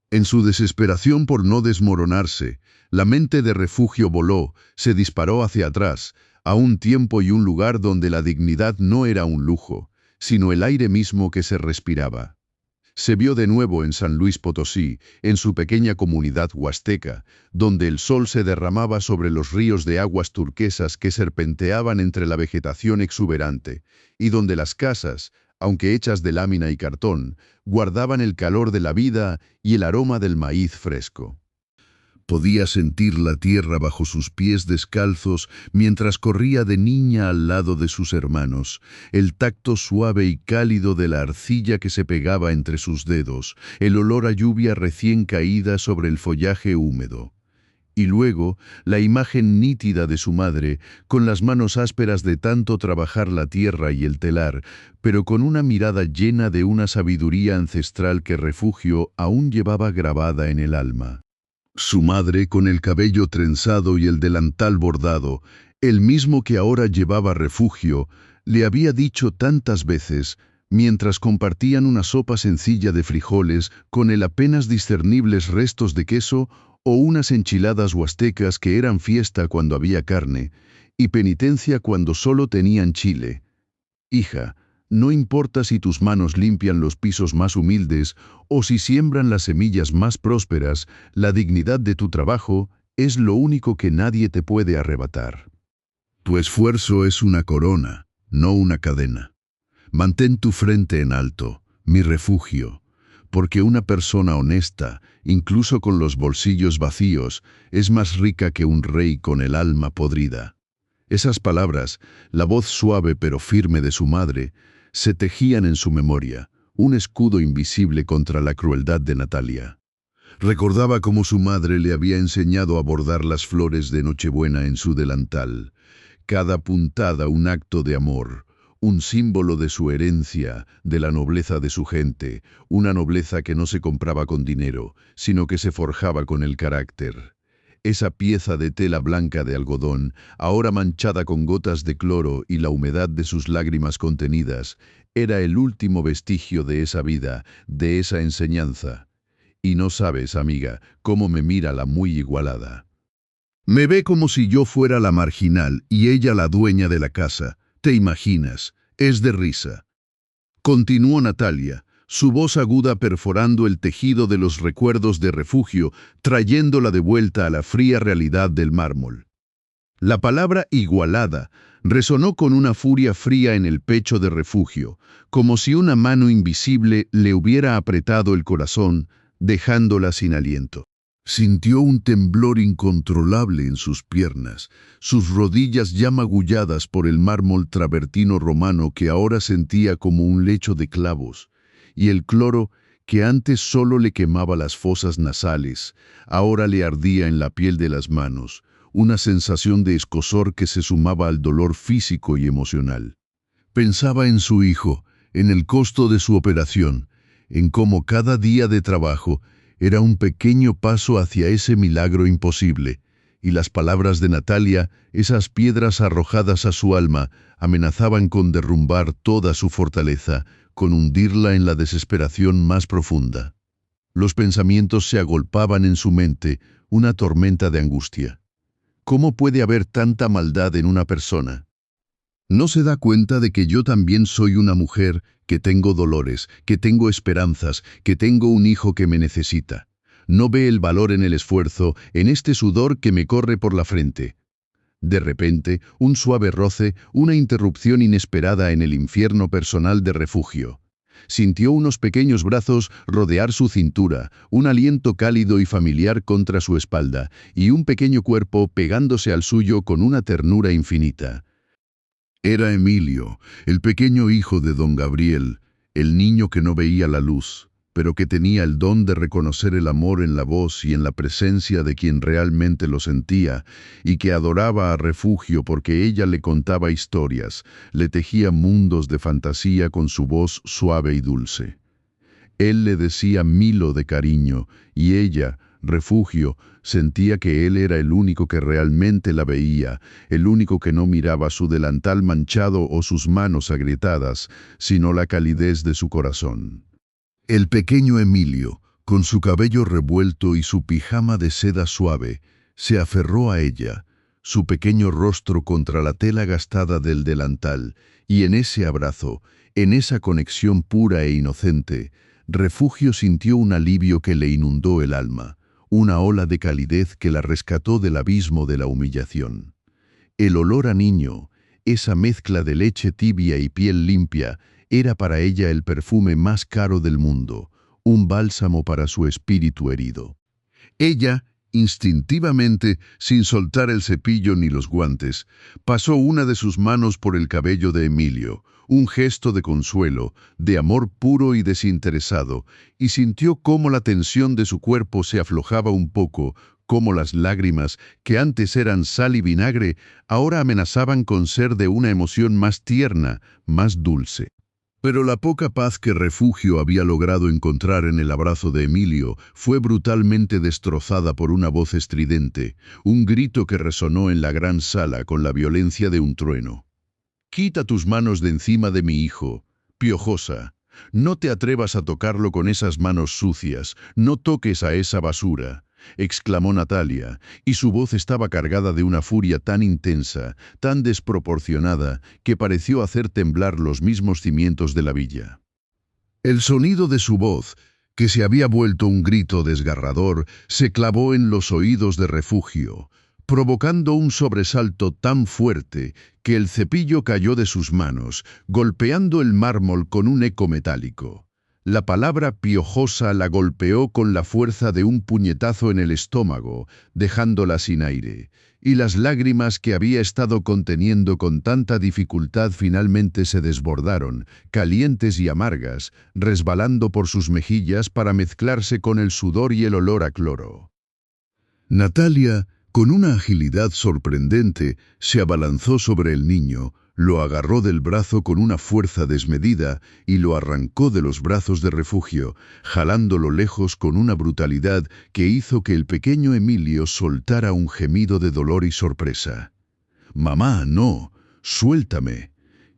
En su desesperación por no desmoronarse, la mente de Refugio voló, se disparó hacia atrás, a un tiempo y un lugar donde la dignidad no era un lujo, sino el aire mismo que se respiraba. Se vio de nuevo en San Luis Potosí, en su pequeña comunidad huasteca, donde el sol se derramaba sobre los ríos de aguas turquesas que serpenteaban entre la vegetación exuberante, y donde las casas, aunque hechas de lámina y cartón, guardaban el calor de la vida y el aroma del maíz fresco. Podía sentir la tierra bajo sus pies descalzos mientras corría de niña al lado de sus hermanos, el tacto suave y cálido de la arcilla que se pegaba entre sus dedos, el olor a lluvia recién caída sobre el follaje húmedo. Y luego, la imagen nítida de su madre, con las manos ásperas de tanto trabajar la tierra y el telar, pero con una mirada llena de una sabiduría ancestral que Refugio aún llevaba grabada en el alma. Su madre, con el cabello trenzado y el delantal bordado, el mismo que ahora llevaba Refugio, le había dicho tantas veces, mientras compartían una sopa sencilla de frijoles con el apenas discernibles restos de queso o unas enchiladas huastecas que eran fiesta cuando había carne y penitencia cuando solo tenían chile. «Hija, no importa si tus manos limpian los pisos más humildes o si siembran las semillas más prósperas, la dignidad de tu trabajo es lo único que nadie te puede arrebatar. Tu esfuerzo es una corona, no una cadena. Mantén tu frente en alto, mi refugio, porque una persona honesta, incluso con los bolsillos vacíos, es más rica que un rey con el alma podrida». Esas palabras, la voz suave pero firme de su madre, se tejían en su memoria, un escudo invisible contra la crueldad de Natalia. Recordaba cómo su madre le había enseñado a bordar las flores de Nochebuena en su delantal, cada puntada un acto de amor, un símbolo de su herencia, de la nobleza de su gente, una nobleza que no se compraba con dinero, sino que se forjaba con el carácter. Esa pieza de tela blanca de algodón, ahora manchada con gotas de cloro y la humedad de sus lágrimas contenidas, era el último vestigio de esa vida, de esa enseñanza. Y no sabes, amiga, cómo me mira la muy igualada. Me ve como si yo fuera la marginal y ella la dueña de la casa. ¿Te imaginas? Es de risa. Continuó Natalia, su voz aguda perforando el tejido de los recuerdos de Refugio, trayéndola de vuelta a la fría realidad del mármol. La palabra igualada resonó con una furia fría en el pecho de Refugio, como si una mano invisible le hubiera apretado el corazón, dejándola sin aliento. Sintió un temblor incontrolable en sus piernas, sus rodillas ya magulladas por el mármol travertino romano que ahora sentía como un lecho de clavos, y el cloro, que antes solo le quemaba las fosas nasales, ahora le ardía en la piel de las manos, una sensación de escozor que se sumaba al dolor físico y emocional. Pensaba en su hijo, en el costo de su operación, en cómo cada día de trabajo era un pequeño paso hacia ese milagro imposible, y las palabras de Natalia, esas piedras arrojadas a su alma, amenazaban con derrumbar toda su fortaleza, con hundirla en la desesperación más profunda. Los pensamientos se agolpaban en su mente, una tormenta de angustia. ¿Cómo puede haber tanta maldad en una persona? ¿No se da cuenta de que yo también soy una mujer, que tengo dolores, que tengo esperanzas, que tengo un hijo que me necesita? ¿No ve el valor en el esfuerzo, en este sudor que me corre por la frente? De repente, un suave roce, una interrupción inesperada en el infierno personal de Refugio. Sintió unos pequeños brazos rodear su cintura, un aliento cálido y familiar contra su espalda, y un pequeño cuerpo pegándose al suyo con una ternura infinita. Era Emilio, el pequeño hijo de don Gabriel, el niño que no veía la luz, pero que tenía el don de reconocer el amor en la voz y en la presencia de quien realmente lo sentía, y que adoraba a Refugio porque ella le contaba historias, le tejía mundos de fantasía con su voz suave y dulce. Él le decía Milo de cariño, y ella, Refugio, sentía que él era el único que realmente la veía, el único que no miraba su delantal manchado o sus manos agrietadas, sino la calidez de su corazón. El pequeño Emilio, con su cabello revuelto y su pijama de seda suave, se aferró a ella, su pequeño rostro contra la tela gastada del delantal, y en ese abrazo, en esa conexión pura e inocente, Refugio sintió un alivio que le inundó el alma, una ola de calidez que la rescató del abismo de la humillación. El olor a niño, esa mezcla de leche tibia y piel limpia, era para ella el perfume más caro del mundo, un bálsamo para su espíritu herido. Ella, instintivamente, sin soltar el cepillo ni los guantes, pasó una de sus manos por el cabello de Emilio, un gesto de consuelo, de amor puro y desinteresado, y sintió cómo la tensión de su cuerpo se aflojaba un poco, cómo las lágrimas, que antes eran sal y vinagre, ahora amenazaban con ser de una emoción más tierna, más dulce. Pero la poca paz que Refugio había logrado encontrar en el abrazo de Emilio fue brutalmente destrozada por una voz estridente, un grito que resonó en la gran sala con la violencia de un trueno. «Quita tus manos de encima de mi hijo, piojosa. No te atrevas a tocarlo con esas manos sucias, no toques a esa basura», exclamó Natalia, y su voz estaba cargada de una furia tan intensa, tan desproporcionada, que pareció hacer temblar los mismos cimientos de la villa. El sonido de su voz, que se había vuelto un grito desgarrador, se clavó en los oídos de Refugio, provocando un sobresalto tan fuerte que el cepillo cayó de sus manos, golpeando el mármol con un eco metálico. La palabra piojosa la golpeó con la fuerza de un puñetazo en el estómago, dejándola sin aire, y las lágrimas que había estado conteniendo con tanta dificultad finalmente se desbordaron, calientes y amargas, resbalando por sus mejillas para mezclarse con el sudor y el olor a cloro. Natalia, con una agilidad sorprendente, se abalanzó sobre el niño, Lo agarró del brazo con una fuerza desmedida y lo arrancó de los brazos de Refugio, jalándolo lejos con una brutalidad que hizo que el pequeño Emilio soltara un gemido de dolor y sorpresa. «Mamá, no, suéltame.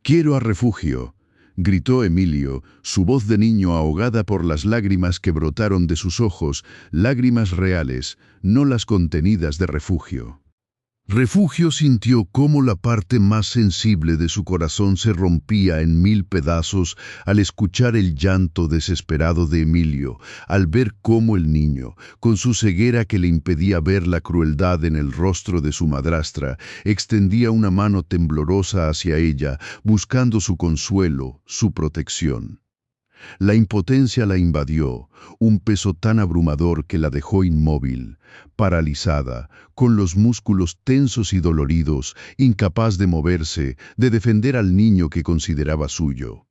Quiero a Refugio», gritó Emilio, su voz de niño ahogada por las lágrimas que brotaron de sus ojos, lágrimas reales, no las contenidas de Refugio. Refugio sintió cómo la parte más sensible de su corazón se rompía en 1000 pedazos al escuchar el llanto desesperado de Emilio, al ver cómo el niño, con su ceguera que le impedía ver la crueldad en el rostro de su madrastra, extendía una mano temblorosa hacia ella, buscando su consuelo, su protección. La impotencia la invadió, un peso tan abrumador que la dejó inmóvil, paralizada, con los músculos tensos y doloridos, incapaz de moverse, de defender al niño que consideraba suyo.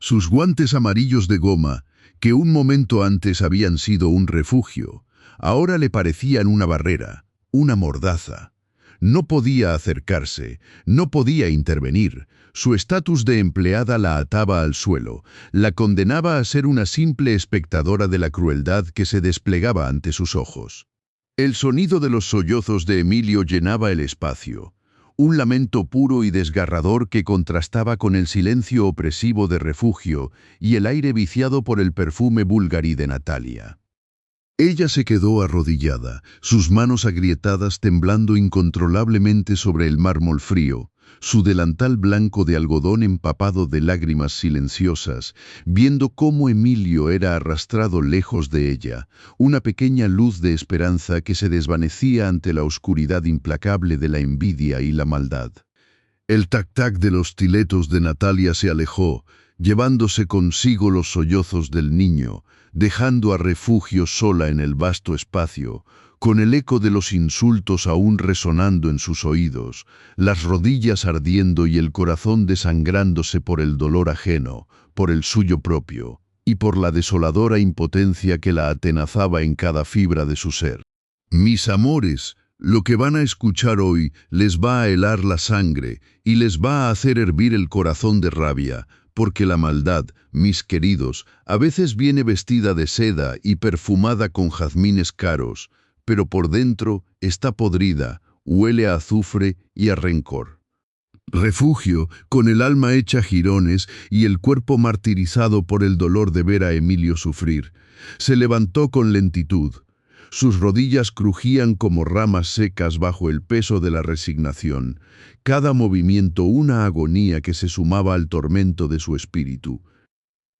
Sus guantes amarillos de goma, que un momento antes habían sido un refugio, ahora le parecían una barrera, una mordaza. No podía acercarse, no podía intervenir. Su estatus de empleada la ataba al suelo, la condenaba a ser una simple espectadora de la crueldad que se desplegaba ante sus ojos. El sonido de los sollozos de Emilio llenaba el espacio, un lamento puro y desgarrador que contrastaba con el silencio opresivo de Refugio y el aire viciado por el perfume búlgari de Natalia. Ella se quedó arrodillada, sus manos agrietadas temblando incontrolablemente sobre el mármol frío, su delantal blanco de algodón empapado de lágrimas silenciosas, viendo cómo Emilio era arrastrado lejos de ella, una pequeña luz de esperanza que se desvanecía ante la oscuridad implacable de la envidia y la maldad. El tac-tac de los stiletos de Natalia se alejó, llevándose consigo los sollozos del niño, dejando a Refugio sola en el vasto espacio, con el eco de los insultos aún resonando en sus oídos, las rodillas ardiendo y el corazón desangrándose por el dolor ajeno, por el suyo propio, y por la desoladora impotencia que la atenazaba en cada fibra de su ser. «Mis amores, lo que van a escuchar hoy les va a helar la sangre y les va a hacer hervir el corazón de rabia, porque la maldad, mis queridos, a veces viene vestida de seda y perfumada con jazmines caros, pero por dentro está podrida, huele a azufre y a rencor». Refugio, con el alma hecha jirones y el cuerpo martirizado por el dolor de ver a Emilio sufrir, se levantó con lentitud. Sus rodillas crujían como ramas secas bajo el peso de la resignación, cada movimiento una agonía que se sumaba al tormento de su espíritu.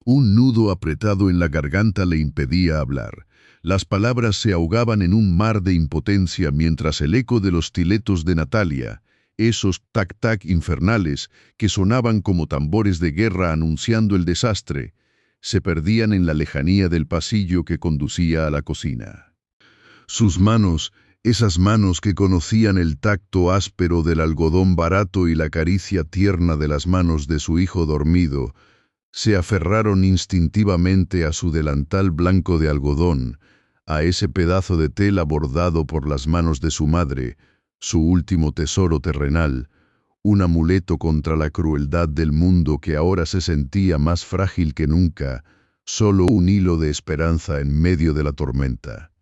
Un nudo apretado en la garganta le impedía hablar. Las palabras se ahogaban en un mar de impotencia mientras el eco de los stiletos de Natalia, esos tac-tac infernales que sonaban como tambores de guerra anunciando el desastre, se perdían en la lejanía del pasillo que conducía a la cocina. Sus manos, esas manos que conocían el tacto áspero del algodón barato y la caricia tierna de las manos de su hijo dormido, se aferraron instintivamente a su delantal blanco de algodón, a ese pedazo de tela bordado por las manos de su madre, su último tesoro terrenal, un amuleto contra la crueldad del mundo que ahora se sentía más frágil que nunca, solo un hilo de esperanza en medio de la tormenta.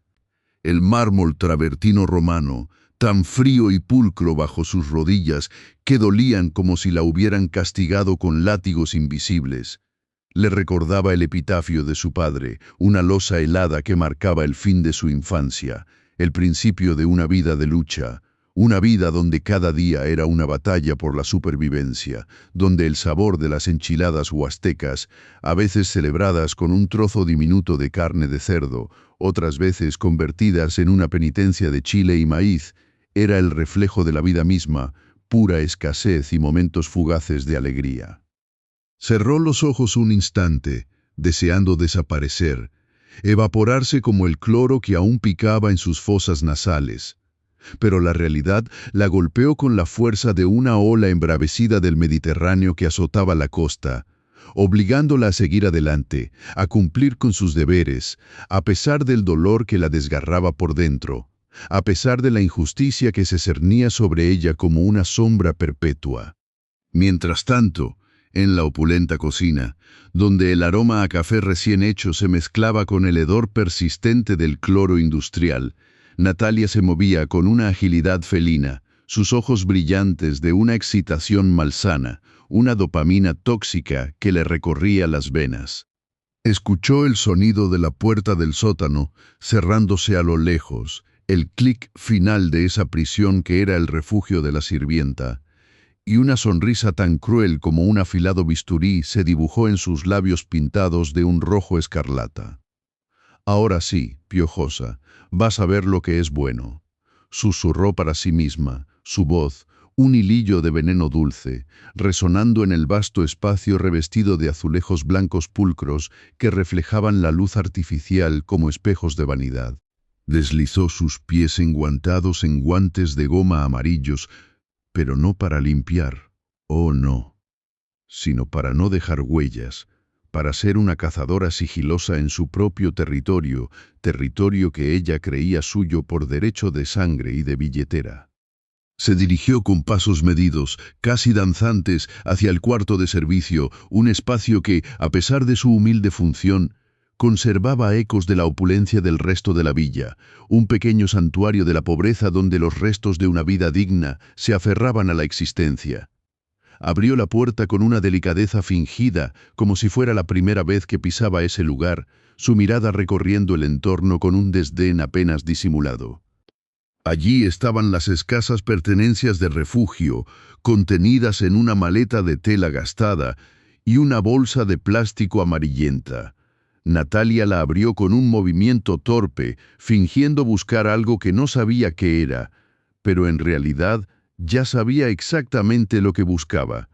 El mármol travertino romano, tan frío y pulcro bajo sus rodillas que dolían como si la hubieran castigado con látigos invisibles, le recordaba el epitafio de su padre, una losa helada que marcaba el fin de su infancia, el principio de una vida de lucha, una vida donde cada día era una batalla por la supervivencia, donde el sabor de las enchiladas huastecas, a veces celebradas con un trozo diminuto de carne de cerdo, otras veces convertidas en una penitencia de chile y maíz, era el reflejo de la vida misma, pura escasez y momentos fugaces de alegría. Cerró los ojos un instante, deseando desaparecer, evaporarse como el cloro que aún picaba en sus fosas nasales. Pero la realidad la golpeó con la fuerza de una ola embravecida del Mediterráneo que azotaba la costa, obligándola a seguir adelante, a cumplir con sus deberes, a pesar del dolor que la desgarraba por dentro, a pesar de la injusticia que se cernía sobre ella como una sombra perpetua. Mientras tanto, en la opulenta cocina, donde el aroma a café recién hecho se mezclaba con el hedor persistente del cloro industrial, Natalia se movía con una agilidad felina, sus ojos brillantes de una excitación malsana, una dopamina tóxica que le recorría las venas. Escuchó el sonido de la puerta del sótano, cerrándose a lo lejos, el clic final de esa prisión que era el refugio de la sirvienta, y una sonrisa tan cruel como un afilado bisturí se dibujó en sus labios pintados de un rojo escarlata. Ahora sí, piojosa, vas a ver lo que es bueno. Susurró para sí misma, su voz, un hilillo de veneno dulce, resonando en el vasto espacio revestido de azulejos blancos pulcros que reflejaban la luz artificial como espejos de vanidad. Deslizó sus pies enguantados en guantes de goma amarillos, pero no para limpiar, oh no, sino para no dejar huellas, para ser una cazadora sigilosa en su propio territorio, territorio que ella creía suyo por derecho de sangre y de billetera. Se dirigió con pasos medidos, casi danzantes, hacia el cuarto de servicio, un espacio que, a pesar de su humilde función, conservaba ecos de la opulencia del resto de la villa, un pequeño santuario de la pobreza donde los restos de una vida digna se aferraban a la existencia. Abrió la puerta con una delicadeza fingida, como si fuera la primera vez que pisaba ese lugar, su mirada recorriendo el entorno con un desdén apenas disimulado. Allí estaban las escasas pertenencias de refugio, contenidas en una maleta de tela gastada y una bolsa de plástico amarillenta. Natalia la abrió con un movimiento torpe, fingiendo buscar algo que no sabía qué era, pero en realidad ya sabía exactamente lo que buscaba.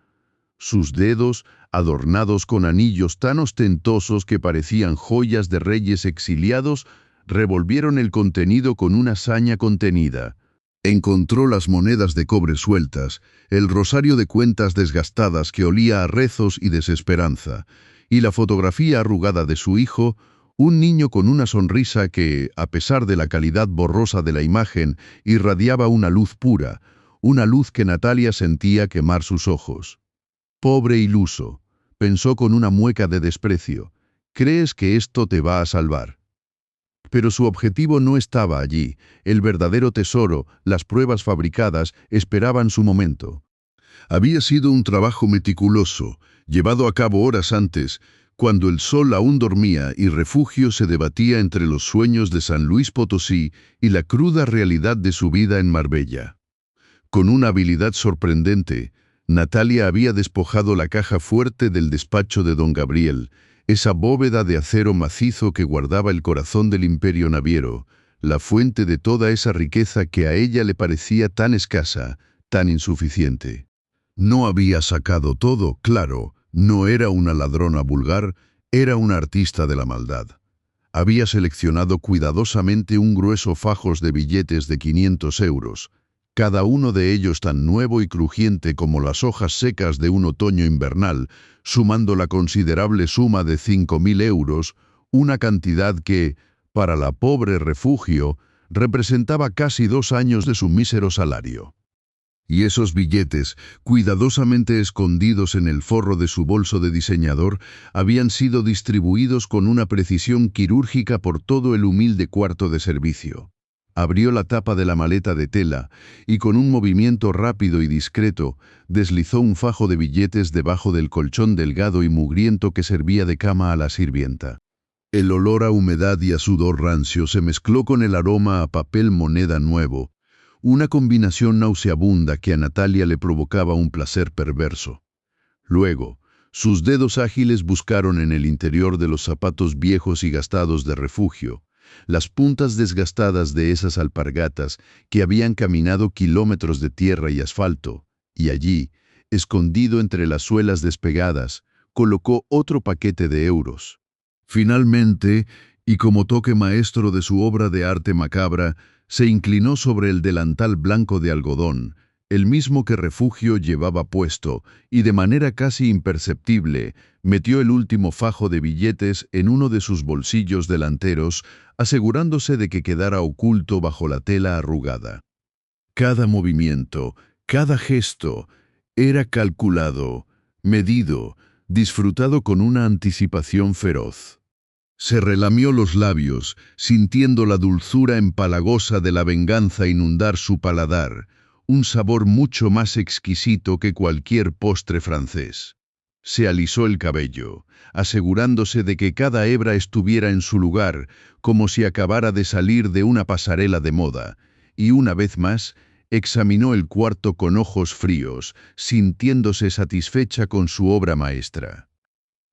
Sus dedos, adornados con anillos tan ostentosos que parecían joyas de reyes exiliados, revolvieron el contenido con una saña contenida. Encontró las monedas de cobre sueltas, el rosario de cuentas desgastadas que olía a rezos y desesperanza, y la fotografía arrugada de su hijo, un niño con una sonrisa que, a pesar de la calidad borrosa de la imagen, irradiaba una luz pura, una luz que Natalia sentía quemar sus ojos. Pobre iluso, pensó con una mueca de desprecio, ¿crees que esto te va a salvar? Pero su objetivo no estaba allí, el verdadero tesoro, las pruebas fabricadas, esperaban su momento. Había sido un trabajo meticuloso, llevado a cabo horas antes, cuando el sol aún dormía y Refugio se debatía entre los sueños de San Luis Potosí y la cruda realidad de su vida en Marbella. Con una habilidad sorprendente, Natalia había despojado la caja fuerte del despacho de don Gabriel, esa bóveda de acero macizo que guardaba el corazón del imperio naviero, la fuente de toda esa riqueza que a ella le parecía tan escasa, tan insuficiente. No había sacado todo, claro, no era una ladrona vulgar, era una artista de la maldad. Había seleccionado cuidadosamente un grueso fajos de billetes de 500 euros, cada uno de ellos tan nuevo y crujiente como las hojas secas de un otoño invernal, sumando la considerable suma de 5.000 euros, una cantidad que, para la pobre Refugio, representaba casi 2 años de su mísero salario. Y esos billetes, cuidadosamente escondidos en el forro de su bolso de diseñador, habían sido distribuidos con una precisión quirúrgica por todo el humilde cuarto de servicio. Abrió la tapa de la maleta de tela y con un movimiento rápido y discreto deslizó un fajo de billetes debajo del colchón delgado y mugriento que servía de cama a la sirvienta. El olor a humedad y a sudor rancio se mezcló con el aroma a papel moneda nuevo, una combinación nauseabunda que a Natalia le provocaba un placer perverso. Luego, sus dedos ágiles buscaron en el interior de los zapatos viejos y gastados de Refugio, las puntas desgastadas de esas alpargatas que habían caminado kilómetros de tierra y asfalto, y allí, escondido entre las suelas despegadas, colocó otro paquete de euros. Finalmente, y como toque maestro de su obra de arte macabra, se inclinó sobre el delantal blanco de algodón, el mismo que Refugio llevaba puesto, y de manera casi imperceptible, metió el último fajo de billetes en uno de sus bolsillos delanteros, asegurándose de que quedara oculto bajo la tela arrugada. Cada movimiento, cada gesto, Era calculado, medido, disfrutado con una anticipación feroz. Se relamió los labios, sintiendo la dulzura empalagosa de la venganza inundar su paladar, un sabor mucho más exquisito que cualquier postre francés. Se alisó el cabello, asegurándose de que cada hebra estuviera en su lugar, como si acabara de salir de una pasarela de moda, y una vez más, examinó el cuarto con ojos fríos, sintiéndose satisfecha con su obra maestra.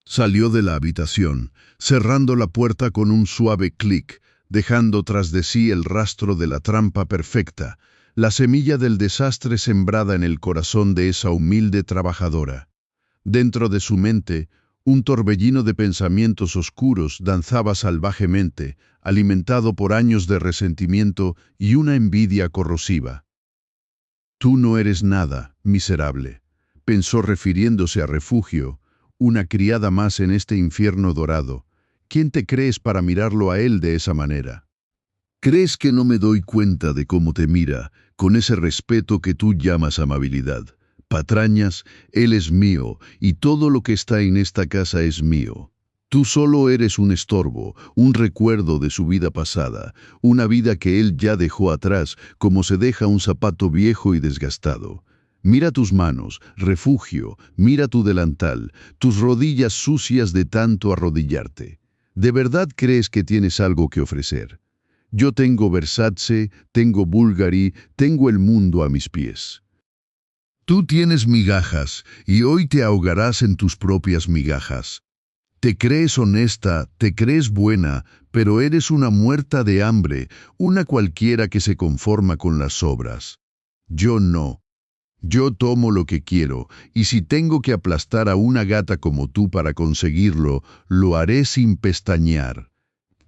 Salió de la habitación, cerrando la puerta con un suave clic, dejando tras de sí el rastro de la trampa perfecta, la semilla del desastre sembrada en el corazón de esa humilde trabajadora. Dentro de su mente, un torbellino de pensamientos oscuros danzaba salvajemente, alimentado por años de resentimiento y una envidia corrosiva. «Tú no eres nada, miserable», pensó refiriéndose a Refugio, una criada más en este infierno dorado. ¿Quién te crees para mirarlo a él de esa manera? ¿Crees que no me doy cuenta de cómo te mira, con ese respeto que tú llamas amabilidad? Patrañas, él es mío, y todo lo que está en esta casa es mío. Tú solo eres un estorbo, un recuerdo de su vida pasada, una vida que él ya dejó atrás, como se deja un zapato viejo y desgastado. Mira tus manos, Refugio, mira tu delantal, tus rodillas sucias de tanto arrodillarte. ¿De verdad crees que tienes algo que ofrecer? Yo tengo Versace, tengo Bulgari, tengo el mundo a mis pies. Tú tienes migajas, y hoy te ahogarás en tus propias migajas. Te crees honesta, te crees buena, pero eres una muerta de hambre, una cualquiera que se conforma con las sobras. Yo no. Yo tomo lo que quiero, y si tengo que aplastar a una gata como tú para conseguirlo, lo haré sin pestañear.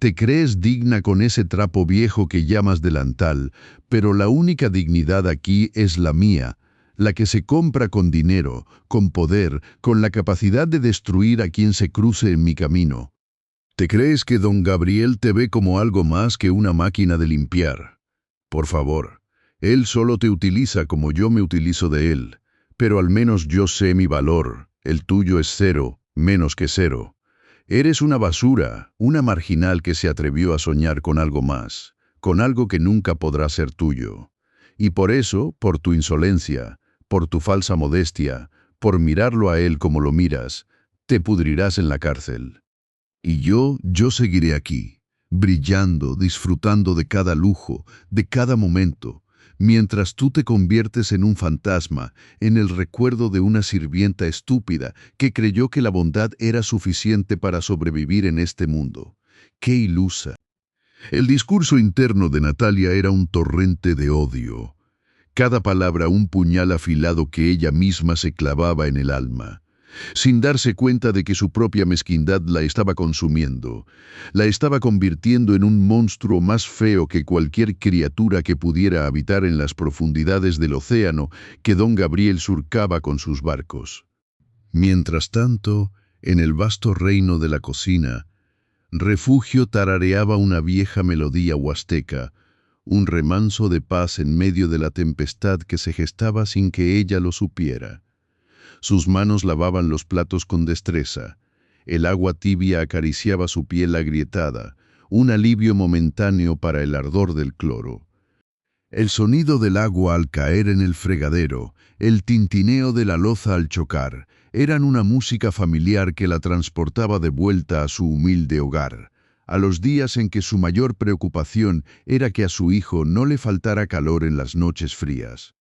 Te crees digna con ese trapo viejo que llamas delantal, pero la única dignidad aquí es la mía, la que se compra con dinero, con poder, con la capacidad de destruir a quien se cruce en mi camino. ¿Te crees que don Gabriel te ve como algo más que una máquina de limpiar? Por favor. Él solo te utiliza como yo me utilizo de él, pero al menos yo sé mi valor, el tuyo es cero, menos que cero. Eres una basura, una marginal que se atrevió a soñar con algo más, con algo que nunca podrá ser tuyo. Y por eso, por tu insolencia, por tu falsa modestia, por mirarlo a él como lo miras, te pudrirás en la cárcel. Y yo seguiré aquí, brillando, disfrutando de cada lujo, de cada momento, mientras tú te conviertes en un fantasma, en el recuerdo de una sirvienta estúpida que creyó que la bondad era suficiente para sobrevivir en este mundo. ¡Qué ilusa! El discurso interno de Natalia era un torrente de odio. Cada palabra un puñal afilado que ella misma se clavaba en el alma, sin darse cuenta de que su propia mezquindad la estaba consumiendo, la estaba convirtiendo en un monstruo más feo que cualquier criatura que pudiera habitar en las profundidades del océano que don Gabriel surcaba con sus barcos. Mientras tanto, en el vasto reino de la cocina, Refugio tarareaba una vieja melodía huasteca, un remanso de paz en medio de la tempestad que se gestaba sin que ella lo supiera. Sus manos lavaban los platos con destreza. El agua tibia acariciaba su piel agrietada, un alivio momentáneo para el ardor del cloro. El sonido del agua al caer en el fregadero, el tintineo de la loza al chocar, eran una música familiar que la transportaba de vuelta a su humilde hogar, a los días en que su mayor preocupación era que a su hijo no le faltara calor en las noches frías.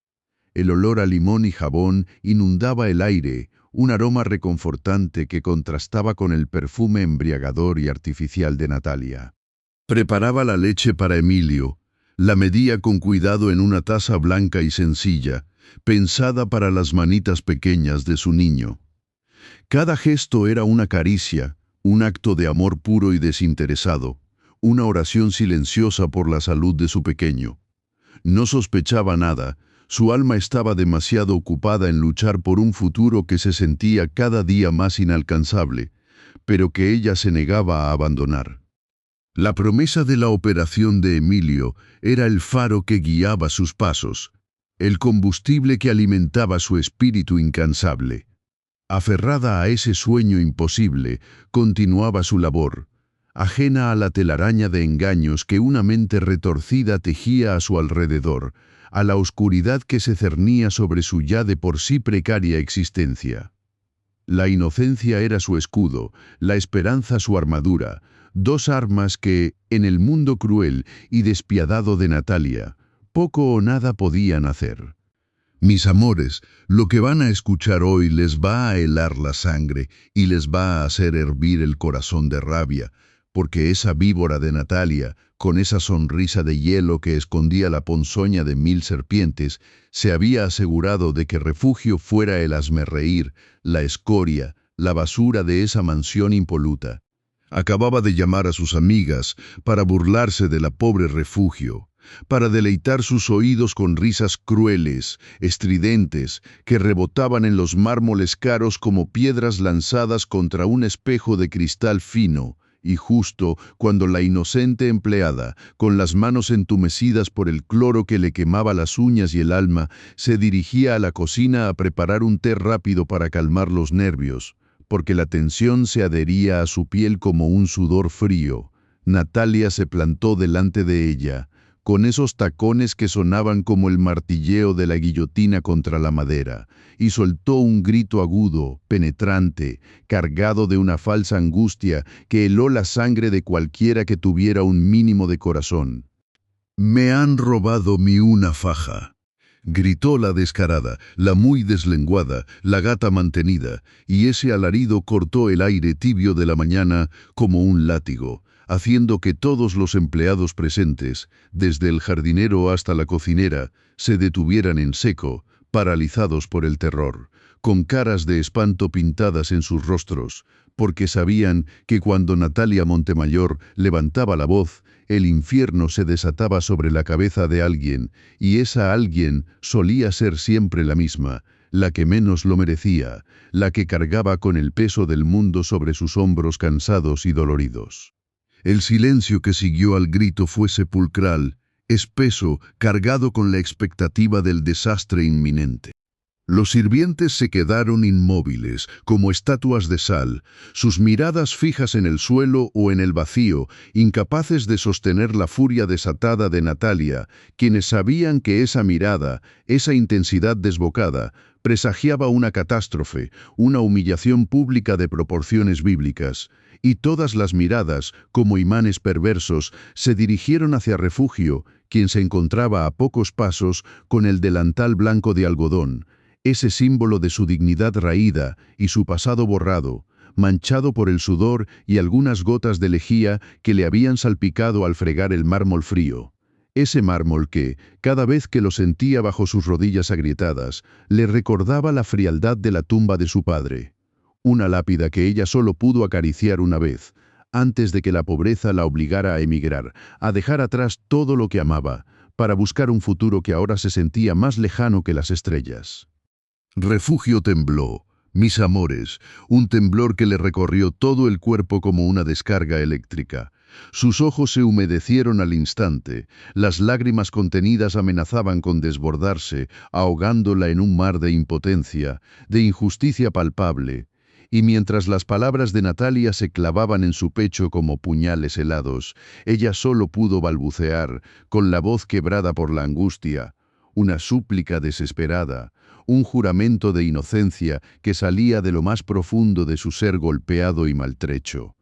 El olor a limón y jabón inundaba el aire, un aroma reconfortante que contrastaba con el perfume embriagador y artificial de Natalia. Preparaba la leche para Emilio, la medía con cuidado en una taza blanca y sencilla, pensada para las manitas pequeñas de su niño. Cada gesto era una caricia, un acto de amor puro y desinteresado, una oración silenciosa por la salud de su pequeño. No sospechaba nada. Su alma estaba demasiado ocupada en luchar por un futuro que se sentía cada día más inalcanzable, pero que ella se negaba a abandonar. La promesa de la operación de Emilio era el faro que guiaba sus pasos. el combustible que alimentaba su espíritu incansable. Aferrada a ese sueño imposible, continuaba su labor, ajena a la telaraña de engaños que una mente retorcida tejía a su alrededor, a la oscuridad que se cernía sobre su ya de por sí precaria existencia. La inocencia era su escudo, la esperanza su armadura, dos armas que, en el mundo cruel y despiadado de Natalia, poco o nada podían hacer. Mis amores, lo que van a escuchar hoy les va a helar la sangre y les va a hacer hervir el corazón de rabia, porque esa víbora de Natalia, con esa sonrisa de hielo que escondía la ponzoña de 1000 serpientes, se había asegurado de que Refugio fuera el hazmerreír, la escoria, la basura de esa mansión impoluta. Acababa de llamar a sus amigas para burlarse de la pobre Refugio, para deleitar sus oídos con risas crueles, estridentes, que rebotaban en los mármoles caros como piedras lanzadas contra un espejo de cristal fino, y justo cuando la inocente empleada, con las manos entumecidas por el cloro que le quemaba las uñas y el alma, se dirigía a la cocina a preparar un té rápido para calmar los nervios, porque la tensión se adhería a su piel como un sudor frío, Natalia se plantó delante de ella, con esos tacones que sonaban como el martilleo de la guillotina contra la madera, y soltó un grito agudo, penetrante, cargado de una falsa angustia que heló la sangre de cualquiera que tuviera un mínimo de corazón. «Me han robado mi una faja», gritó la descarada, la muy deslenguada, la gata mantenida, y ese alarido cortó el aire tibio de la mañana como un látigo, haciendo que todos los empleados presentes, desde el jardinero hasta la cocinera, se detuvieran en seco, paralizados por el terror, con caras de espanto pintadas en sus rostros, porque sabían que cuando Natalia Montemayor levantaba la voz, el infierno se desataba sobre la cabeza de alguien, y esa alguien solía ser siempre la misma, la que menos lo merecía, la que cargaba con el peso del mundo sobre sus hombros cansados y doloridos. El silencio que siguió al grito fue sepulcral, espeso, cargado con la expectativa del desastre inminente. Los sirvientes se quedaron inmóviles, como estatuas de sal, sus miradas fijas en el suelo o en el vacío, incapaces de sostener la furia desatada de Natalia, quienes sabían que esa mirada, esa intensidad desbocada, presagiaba una catástrofe, una humillación pública de proporciones bíblicas. Y todas las miradas, como imanes perversos, se dirigieron hacia Refugio, quien se encontraba a pocos pasos con el delantal blanco de algodón, ese símbolo de su dignidad raída y su pasado borrado, manchado por el sudor y algunas gotas de lejía que le habían salpicado al fregar el mármol frío. Ese mármol que, cada vez que lo sentía bajo sus rodillas agrietadas, le recordaba la frialdad de la tumba de su padre. Una lápida que ella solo pudo acariciar una vez, antes de que la pobreza la obligara a emigrar, a dejar atrás todo lo que amaba, para buscar un futuro que ahora se sentía más lejano que las estrellas. Refugio tembló, mis amores, un temblor que le recorrió todo el cuerpo como una descarga eléctrica. Sus ojos se humedecieron al instante, las lágrimas contenidas amenazaban con desbordarse, ahogándola en un mar de impotencia, de injusticia palpable. Y mientras las palabras de Natalia se clavaban en su pecho como puñales helados, ella solo pudo balbucear, con la voz quebrada por la angustia, una súplica desesperada, un juramento de inocencia que salía de lo más profundo de su ser golpeado y maltrecho.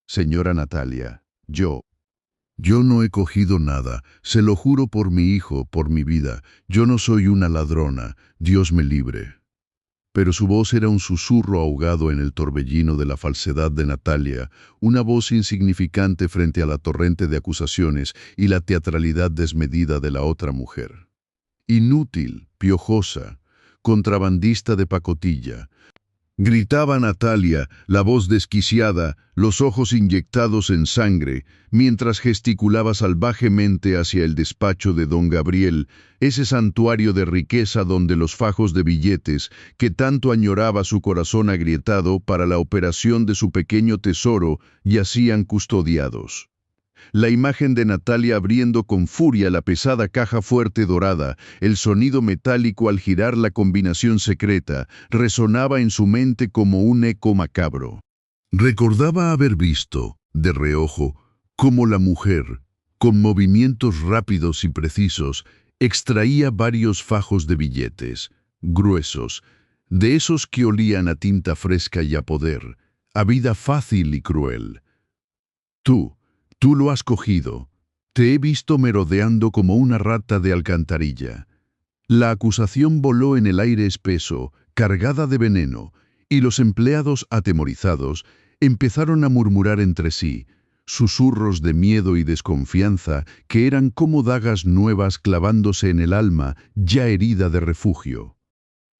Señora Natalia, yo no he cogido nada, se lo juro por mi hijo, por mi vida, yo no soy una ladrona, Dios me libre. Pero su voz era un susurro ahogado en el torbellino de la falsedad de Natalia, una voz insignificante frente a la torrente de acusaciones y la teatralidad desmedida de la otra mujer. Inútil, piojosa, contrabandista de pacotilla. Gritaba Natalia, la voz desquiciada, los ojos inyectados en sangre, mientras gesticulaba salvajemente hacia el despacho de don Gabriel, ese santuario de riqueza donde los fajos de billetes, que tanto añoraba su corazón agrietado para la operación de su pequeño tesoro, yacían custodiados. La imagen de Natalia abriendo con furia la pesada caja fuerte dorada, el sonido metálico al girar la combinación secreta, resonaba en su mente como un eco macabro. Recordaba haber visto, de reojo, cómo la mujer, con movimientos rápidos y precisos, extraía varios fajos de billetes, gruesos, de esos que olían a tinta fresca y a poder, a vida fácil y cruel. Tú lo has cogido. Te he visto merodeando como una rata de alcantarilla. La acusación voló en el aire espeso, cargada de veneno, y los empleados atemorizados empezaron a murmurar entre sí, susurros de miedo y desconfianza que eran como dagas nuevas clavándose en el alma ya herida de refugio.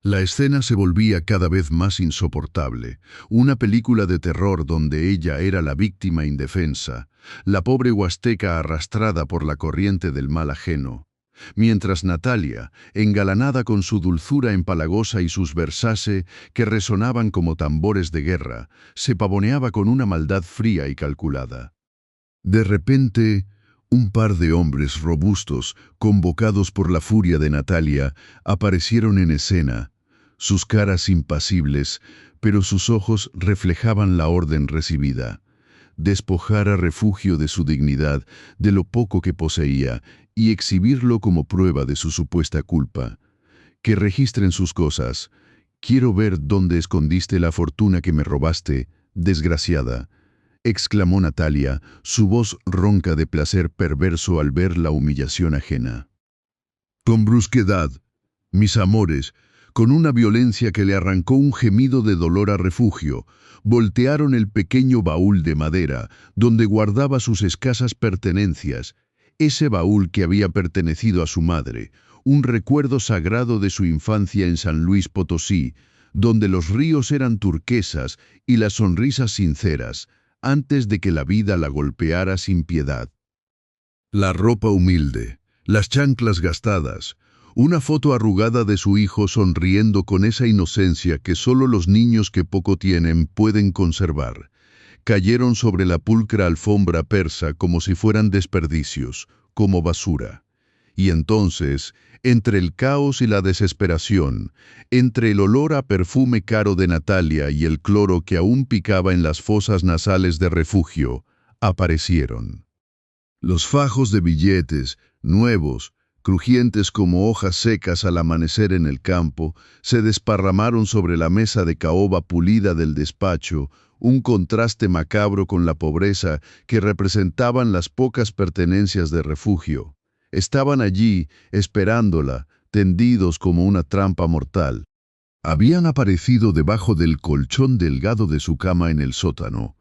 La escena se volvía cada vez más insoportable, una película de terror donde ella era la víctima indefensa, la pobre huasteca arrastrada por la corriente del mal ajeno, mientras Natalia, engalanada con su dulzura empalagosa y sus versase que resonaban como tambores de guerra, se pavoneaba con una maldad fría y calculada. De repente, un par de hombres robustos, convocados por la furia de Natalia, aparecieron en escena, sus caras impasibles, pero sus ojos reflejaban la orden recibida. Despojar a Refugio de su dignidad, de lo poco que poseía, y exhibirlo como prueba de su supuesta culpa. Que registren sus cosas. Quiero ver dónde escondiste la fortuna que me robaste, desgraciada, exclamó Natalia, su voz ronca de placer perverso al ver la humillación ajena. Con brusquedad, mis amores, con una violencia que le arrancó un gemido de dolor a Refugio, voltearon el pequeño baúl de madera donde guardaba sus escasas pertenencias, ese baúl que había pertenecido a su madre, un recuerdo sagrado de su infancia en San Luis Potosí, donde los ríos eran turquesas y las sonrisas sinceras, antes de que la vida la golpeara sin piedad. La ropa humilde, las chanclas gastadas, una foto arrugada de su hijo sonriendo con esa inocencia que solo los niños que poco tienen pueden conservar, cayeron sobre la pulcra alfombra persa como si fueran desperdicios, como basura. Y entonces, entre el caos y la desesperación, entre el olor a perfume caro de Natalia y el cloro que aún picaba en las fosas nasales de Refugio, aparecieron los fajos de billetes, nuevos, crujientes como hojas secas al amanecer en el campo, se desparramaron sobre la mesa de caoba pulida del despacho, un contraste macabro con la pobreza que representaban las pocas pertenencias de Refugio. Estaban allí, esperándola, tendidos como una trampa mortal. Habían aparecido debajo del colchón delgado de su cama en el sótano,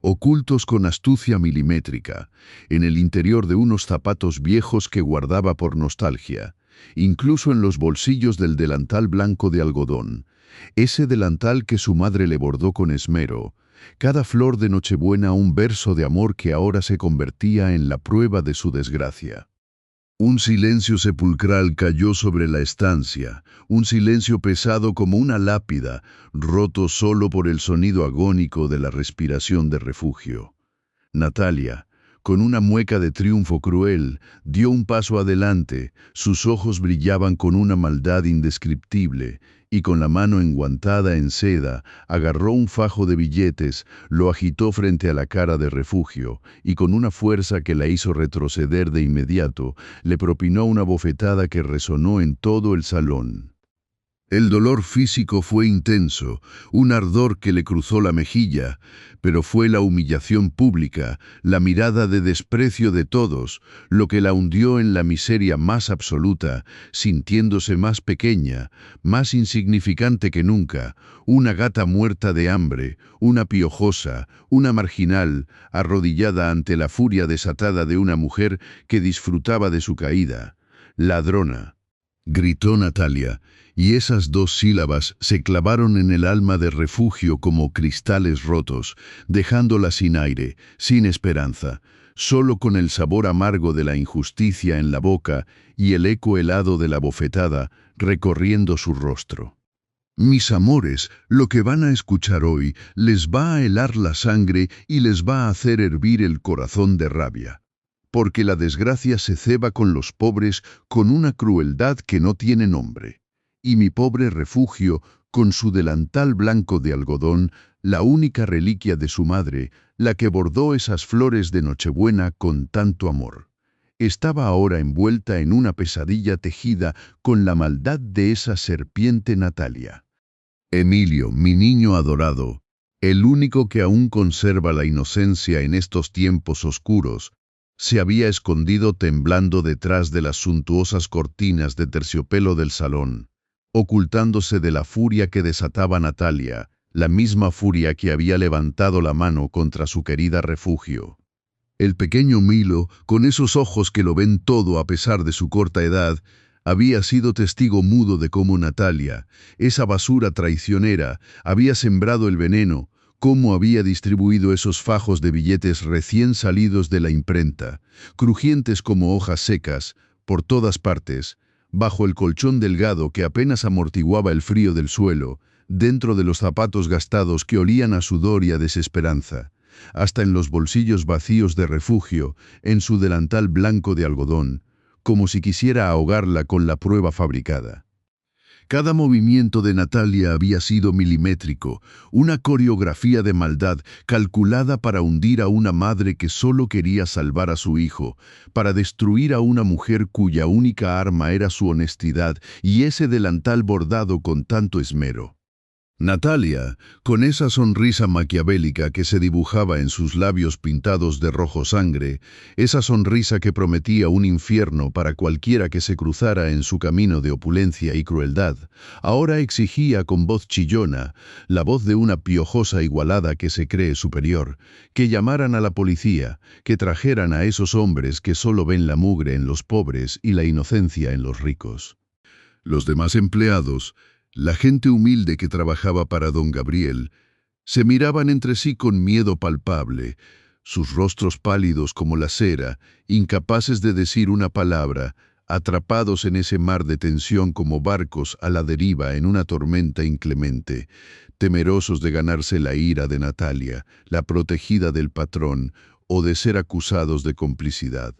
ocultos con astucia milimétrica, en el interior de unos zapatos viejos que guardaba por nostalgia, incluso en los bolsillos del delantal blanco de algodón, ese delantal que su madre le bordó con esmero, cada flor de Nochebuena un verso de amor que ahora se convertía en la prueba de su desgracia. Un silencio sepulcral cayó sobre la estancia, un silencio pesado como una lápida, roto solo por el sonido agónico de la respiración de Refugio. Natalia, con una mueca de triunfo cruel, dio un paso adelante, sus ojos brillaban con una maldad indescriptible, y con la mano enguantada en seda, agarró un fajo de billetes, lo agitó frente a la cara de Refugio, y con una fuerza que la hizo retroceder de inmediato, le propinó una bofetada que resonó en todo el salón. El dolor físico fue intenso, un ardor que le cruzó la mejilla, pero fue la humillación pública, la mirada de desprecio de todos, lo que la hundió en la miseria más absoluta, sintiéndose más pequeña, más insignificante que nunca, una gata muerta de hambre, una piojosa, una marginal, arrodillada ante la furia desatada de una mujer que disfrutaba de su caída. Ladrona, gritó Natalia, y esas dos sílabas se clavaron en el alma de Refugio como cristales rotos, dejándola sin aire, sin esperanza, solo con el sabor amargo de la injusticia en la boca y el eco helado de la bofetada recorriendo su rostro. Mis amores, lo que van a escuchar hoy les va a helar la sangre y les va a hacer hervir el corazón de rabia. porque la desgracia se ceba con los pobres con una crueldad que no tiene nombre. Y mi pobre refugio, con su delantal blanco de algodón, la única reliquia de su madre, la que bordó esas flores de Nochebuena con tanto amor, estaba ahora envuelta en una pesadilla tejida con la maldad de esa serpiente Natalia. Emilio, mi niño adorado, el único que aún conserva la inocencia en estos tiempos oscuros, se había escondido temblando detrás de las suntuosas cortinas de terciopelo del salón, ocultándose de la furia que desataba Natalia, la misma furia que había levantado la mano contra su querida refugio. El pequeño Milo, con esos ojos que lo ven todo a pesar de su corta edad, había sido testigo mudo de cómo Natalia, esa basura traicionera, había sembrado el veneno, cómo había distribuido esos fajos de billetes recién salidos de la imprenta, crujientes como hojas secas, por todas partes, bajo el colchón delgado que apenas amortiguaba el frío del suelo, dentro de los zapatos gastados que olían a sudor y a desesperanza, hasta en los bolsillos vacíos de refugio, en su delantal blanco de algodón, como si quisiera ahogarla con la prueba fabricada. Cada movimiento de Natalia había sido milimétrico, una coreografía de maldad calculada para hundir a una madre que solo quería salvar a su hijo, para destruir a una mujer cuya única arma era su honestidad y ese delantal bordado con tanto esmero. Natalia, con esa sonrisa maquiavélica que se dibujaba en sus labios pintados de rojo sangre, esa sonrisa que prometía un infierno para cualquiera que se cruzara en su camino de opulencia y crueldad, ahora exigía con voz chillona, la voz de una piojosa igualada que se cree superior, que llamaran a la policía, que trajeran a esos hombres que solo ven la mugre en los pobres y la inocencia en los ricos. Los demás empleados, la gente humilde que trabajaba para don Gabriel, se miraban entre sí con miedo palpable, sus rostros pálidos como la cera, incapaces de decir una palabra, atrapados en ese mar de tensión como barcos a la deriva en una tormenta inclemente, temerosos de ganarse la ira de Natalia, la protegida del patrón, o de ser acusados de complicidad.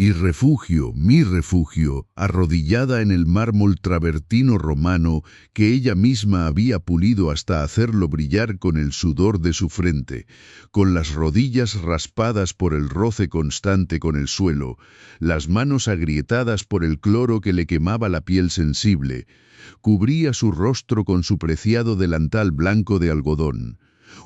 Y refugio, mi refugio, arrodillada en el mármol travertino romano que ella misma había pulido hasta hacerlo brillar con el sudor de su frente, con las rodillas raspadas por el roce constante con el suelo, las manos agrietadas por el cloro que le quemaba la piel sensible, cubría su rostro con su preciado delantal blanco de algodón,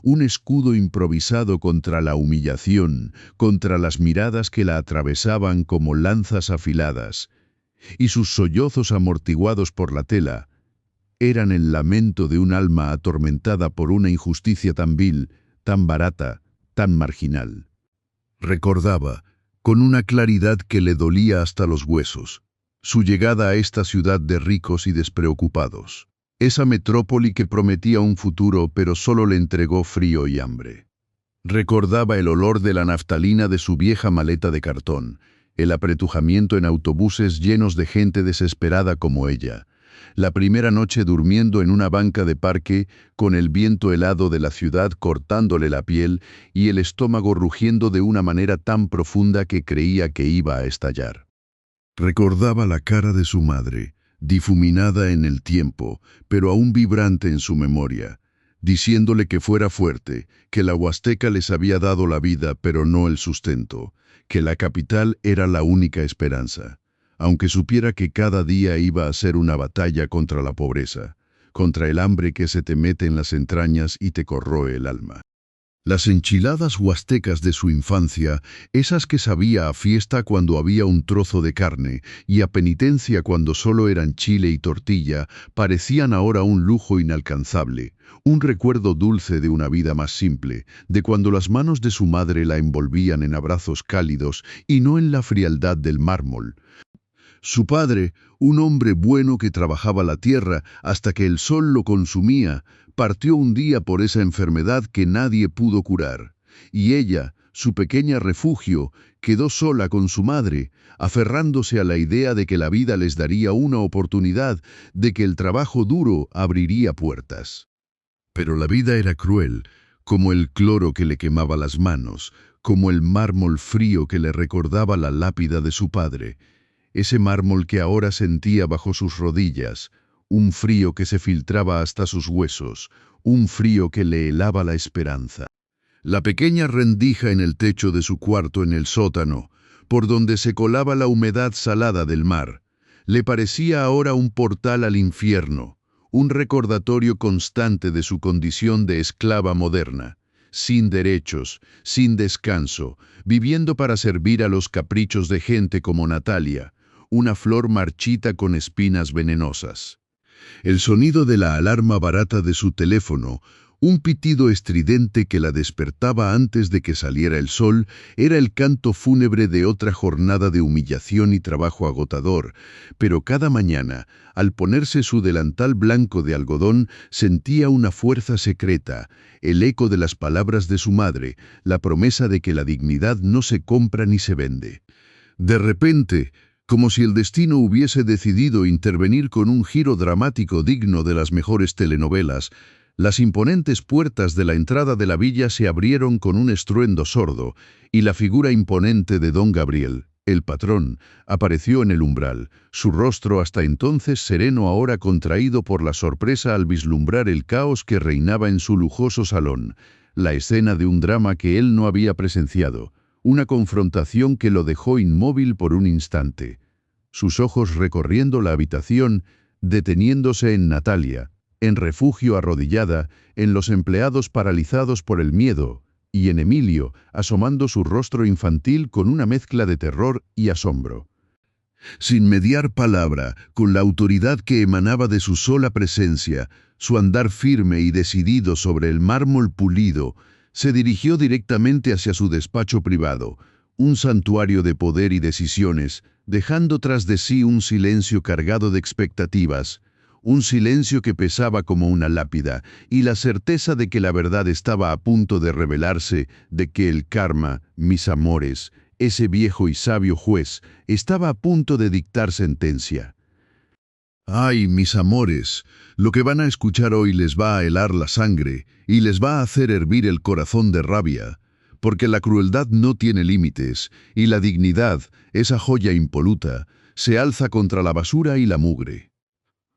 un escudo improvisado contra la humillación, contra las miradas que la atravesaban como lanzas afiladas, y sus sollozos amortiguados por la tela eran el lamento de un alma atormentada por una injusticia tan vil, tan barata, tan marginal. Recordaba, con una claridad que le dolía hasta los huesos, su llegada a esta ciudad de ricos y despreocupados. Esa metrópoli que prometía un futuro pero solo le entregó frío y hambre. Recordaba el olor de la naftalina de su vieja maleta de cartón, el apretujamiento en autobuses llenos de gente desesperada como ella, la primera noche durmiendo en una banca de parque con el viento helado de la ciudad cortándole la piel y el estómago rugiendo de una manera tan profunda que creía que iba a estallar. Recordaba la cara de su madre, difuminada en el tiempo, pero aún vibrante en su memoria, diciéndole que fuera fuerte, que la Huasteca les había dado la vida pero no el sustento, que la capital era la única esperanza, aunque supiera que cada día iba a ser una batalla contra la pobreza, contra el hambre que se te mete en las entrañas y te corroe el alma. Las enchiladas huastecas de su infancia, esas que sabía a fiesta cuando había un trozo de carne y a penitencia cuando solo eran chile y tortilla, parecían ahora un lujo inalcanzable, un recuerdo dulce de una vida más simple, de cuando las manos de su madre la envolvían en abrazos cálidos y no en la frialdad del mármol. Su padre, un hombre bueno que trabajaba la tierra hasta que el sol lo consumía, partió un día por esa enfermedad que nadie pudo curar, y ella, su pequeña refugio, quedó sola con su madre, aferrándose a la idea de que la vida les daría una oportunidad, de que el trabajo duro abriría puertas. Pero la vida era cruel, como el cloro que le quemaba las manos, como el mármol frío que le recordaba la lápida de su padre, ese mármol que ahora sentía bajo sus rodillas, un frío que se filtraba hasta sus huesos, un frío que le helaba la esperanza. La pequeña rendija en el techo de su cuarto en el sótano, por donde se colaba la humedad salada del mar, le parecía ahora un portal al infierno, un recordatorio constante de su condición de esclava moderna, sin derechos, sin descanso, viviendo para servir a los caprichos de gente como Natalia, una flor marchita con espinas venenosas. El sonido de la alarma barata de su teléfono, un pitido estridente que la despertaba antes de que saliera el sol, era el canto fúnebre de otra jornada de humillación y trabajo agotador, pero cada mañana, al ponerse su delantal blanco de algodón, sentía una fuerza secreta, el eco de las palabras de su madre, la promesa de que la dignidad no se compra ni se vende. De repente, como si el destino hubiese decidido intervenir con un giro dramático digno de las mejores telenovelas, las imponentes puertas de la entrada de la villa se abrieron con un estruendo sordo, y la figura imponente de don Gabriel, el patrón, apareció en el umbral, su rostro hasta entonces sereno ahora contraído por la sorpresa al vislumbrar el caos que reinaba en su lujoso salón, la escena de un drama que él no había presenciado, una confrontación que lo dejó inmóvil por un instante. Sus ojos recorriendo la habitación, deteniéndose en Natalia, en Refugio arrodillada, en los empleados paralizados por el miedo, y en Emilio, asomando su rostro infantil con una mezcla de terror y asombro. Sin mediar palabra, con la autoridad que emanaba de su sola presencia, su andar firme y decidido sobre el mármol pulido, se dirigió directamente hacia su despacho privado, un santuario de poder y decisiones, dejando tras de sí un silencio cargado de expectativas, un silencio que pesaba como una lápida, y la certeza de que la verdad estaba a punto de revelarse, de que el karma, mis amores, ese viejo y sabio juez, estaba a punto de dictar sentencia. Ay, mis amores, lo que van a escuchar hoy les va a helar la sangre y les va a hacer hervir el corazón de rabia, porque la crueldad no tiene límites y la dignidad, esa joya impoluta, se alza contra la basura y la mugre.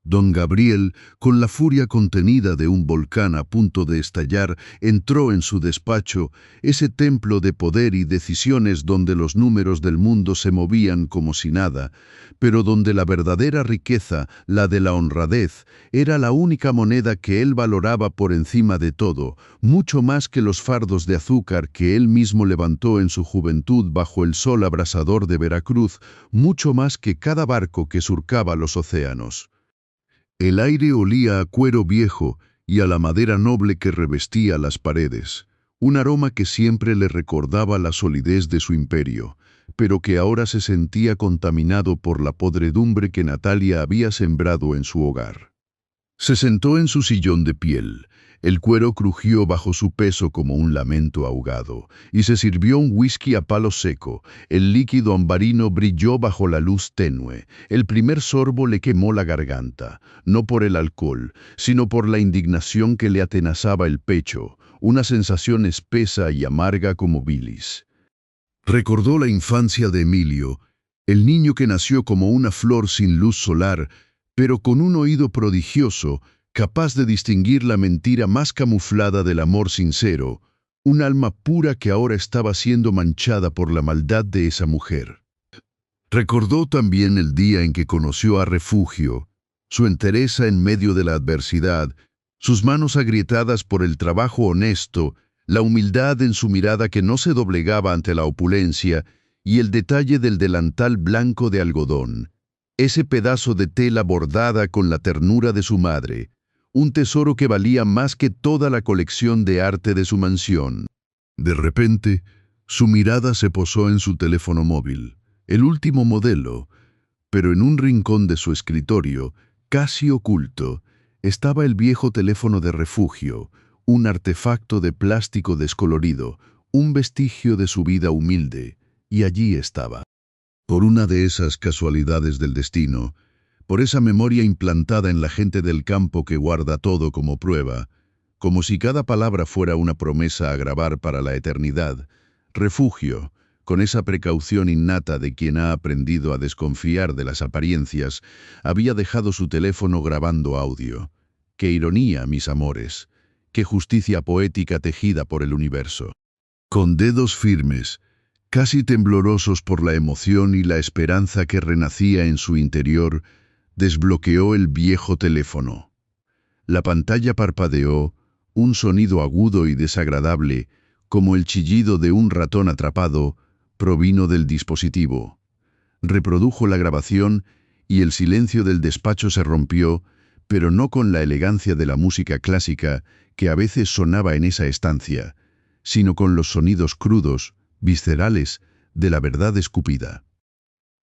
Don Gabriel, con la furia contenida de un volcán a punto de estallar, entró en su despacho, ese templo de poder y decisiones donde los números del mundo se movían como si nada, pero donde la verdadera riqueza, la de la honradez, era la única moneda que él valoraba por encima de todo, mucho más que los fardos de azúcar que él mismo levantó en su juventud bajo el sol abrasador de Veracruz, mucho más que cada barco que surcaba los océanos. El aire olía a cuero viejo y a la madera noble que revestía las paredes, un aroma que siempre le recordaba la solidez de su imperio, pero que ahora se sentía contaminado por la podredumbre que Natalia había sembrado en su hogar. Se sentó en su sillón de piel. El cuero crujió bajo su peso como un lamento ahogado, y se sirvió un whisky a palo seco. El líquido ambarino brilló bajo la luz tenue. El primer sorbo le quemó la garganta, no por el alcohol, sino por la indignación que le atenazaba el pecho, una sensación espesa y amarga como bilis. Recordó la infancia de Emilio, el niño que nació como una flor sin luz solar, pero con un oído prodigioso, capaz de distinguir la mentira más camuflada del amor sincero, un alma pura que ahora estaba siendo manchada por la maldad de esa mujer. Recordó también el día en que conoció a Refugio, su entereza en medio de la adversidad, sus manos agrietadas por el trabajo honesto, la humildad en su mirada que no se doblegaba ante la opulencia y el detalle del delantal blanco de algodón, ese pedazo de tela bordada con la ternura de su madre, un tesoro que valía más que toda la colección de arte de su mansión. De repente, su mirada se posó en su teléfono móvil, el último modelo, pero en un rincón de su escritorio, casi oculto, estaba el viejo teléfono de Refugio, un artefacto de plástico descolorido, un vestigio de su vida humilde, y allí estaba. Por una de esas casualidades del destino, por esa memoria implantada en la gente del campo que guarda todo como prueba, como si cada palabra fuera una promesa a grabar para la eternidad, Refugio, con esa precaución innata de quien ha aprendido a desconfiar de las apariencias, había dejado su teléfono grabando audio. ¡Qué ironía, mis amores! ¡Qué justicia poética tejida por el universo! Con dedos firmes, casi temblorosos por la emoción y la esperanza que renacía en su interior, desbloqueó el viejo teléfono. La pantalla parpadeó, un sonido agudo y desagradable, como el chillido de un ratón atrapado, provino del dispositivo. Reprodujo la grabación y el silencio del despacho se rompió, pero no con la elegancia de la música clásica que a veces sonaba en esa estancia, sino con los sonidos crudos, viscerales, de la verdad escupida.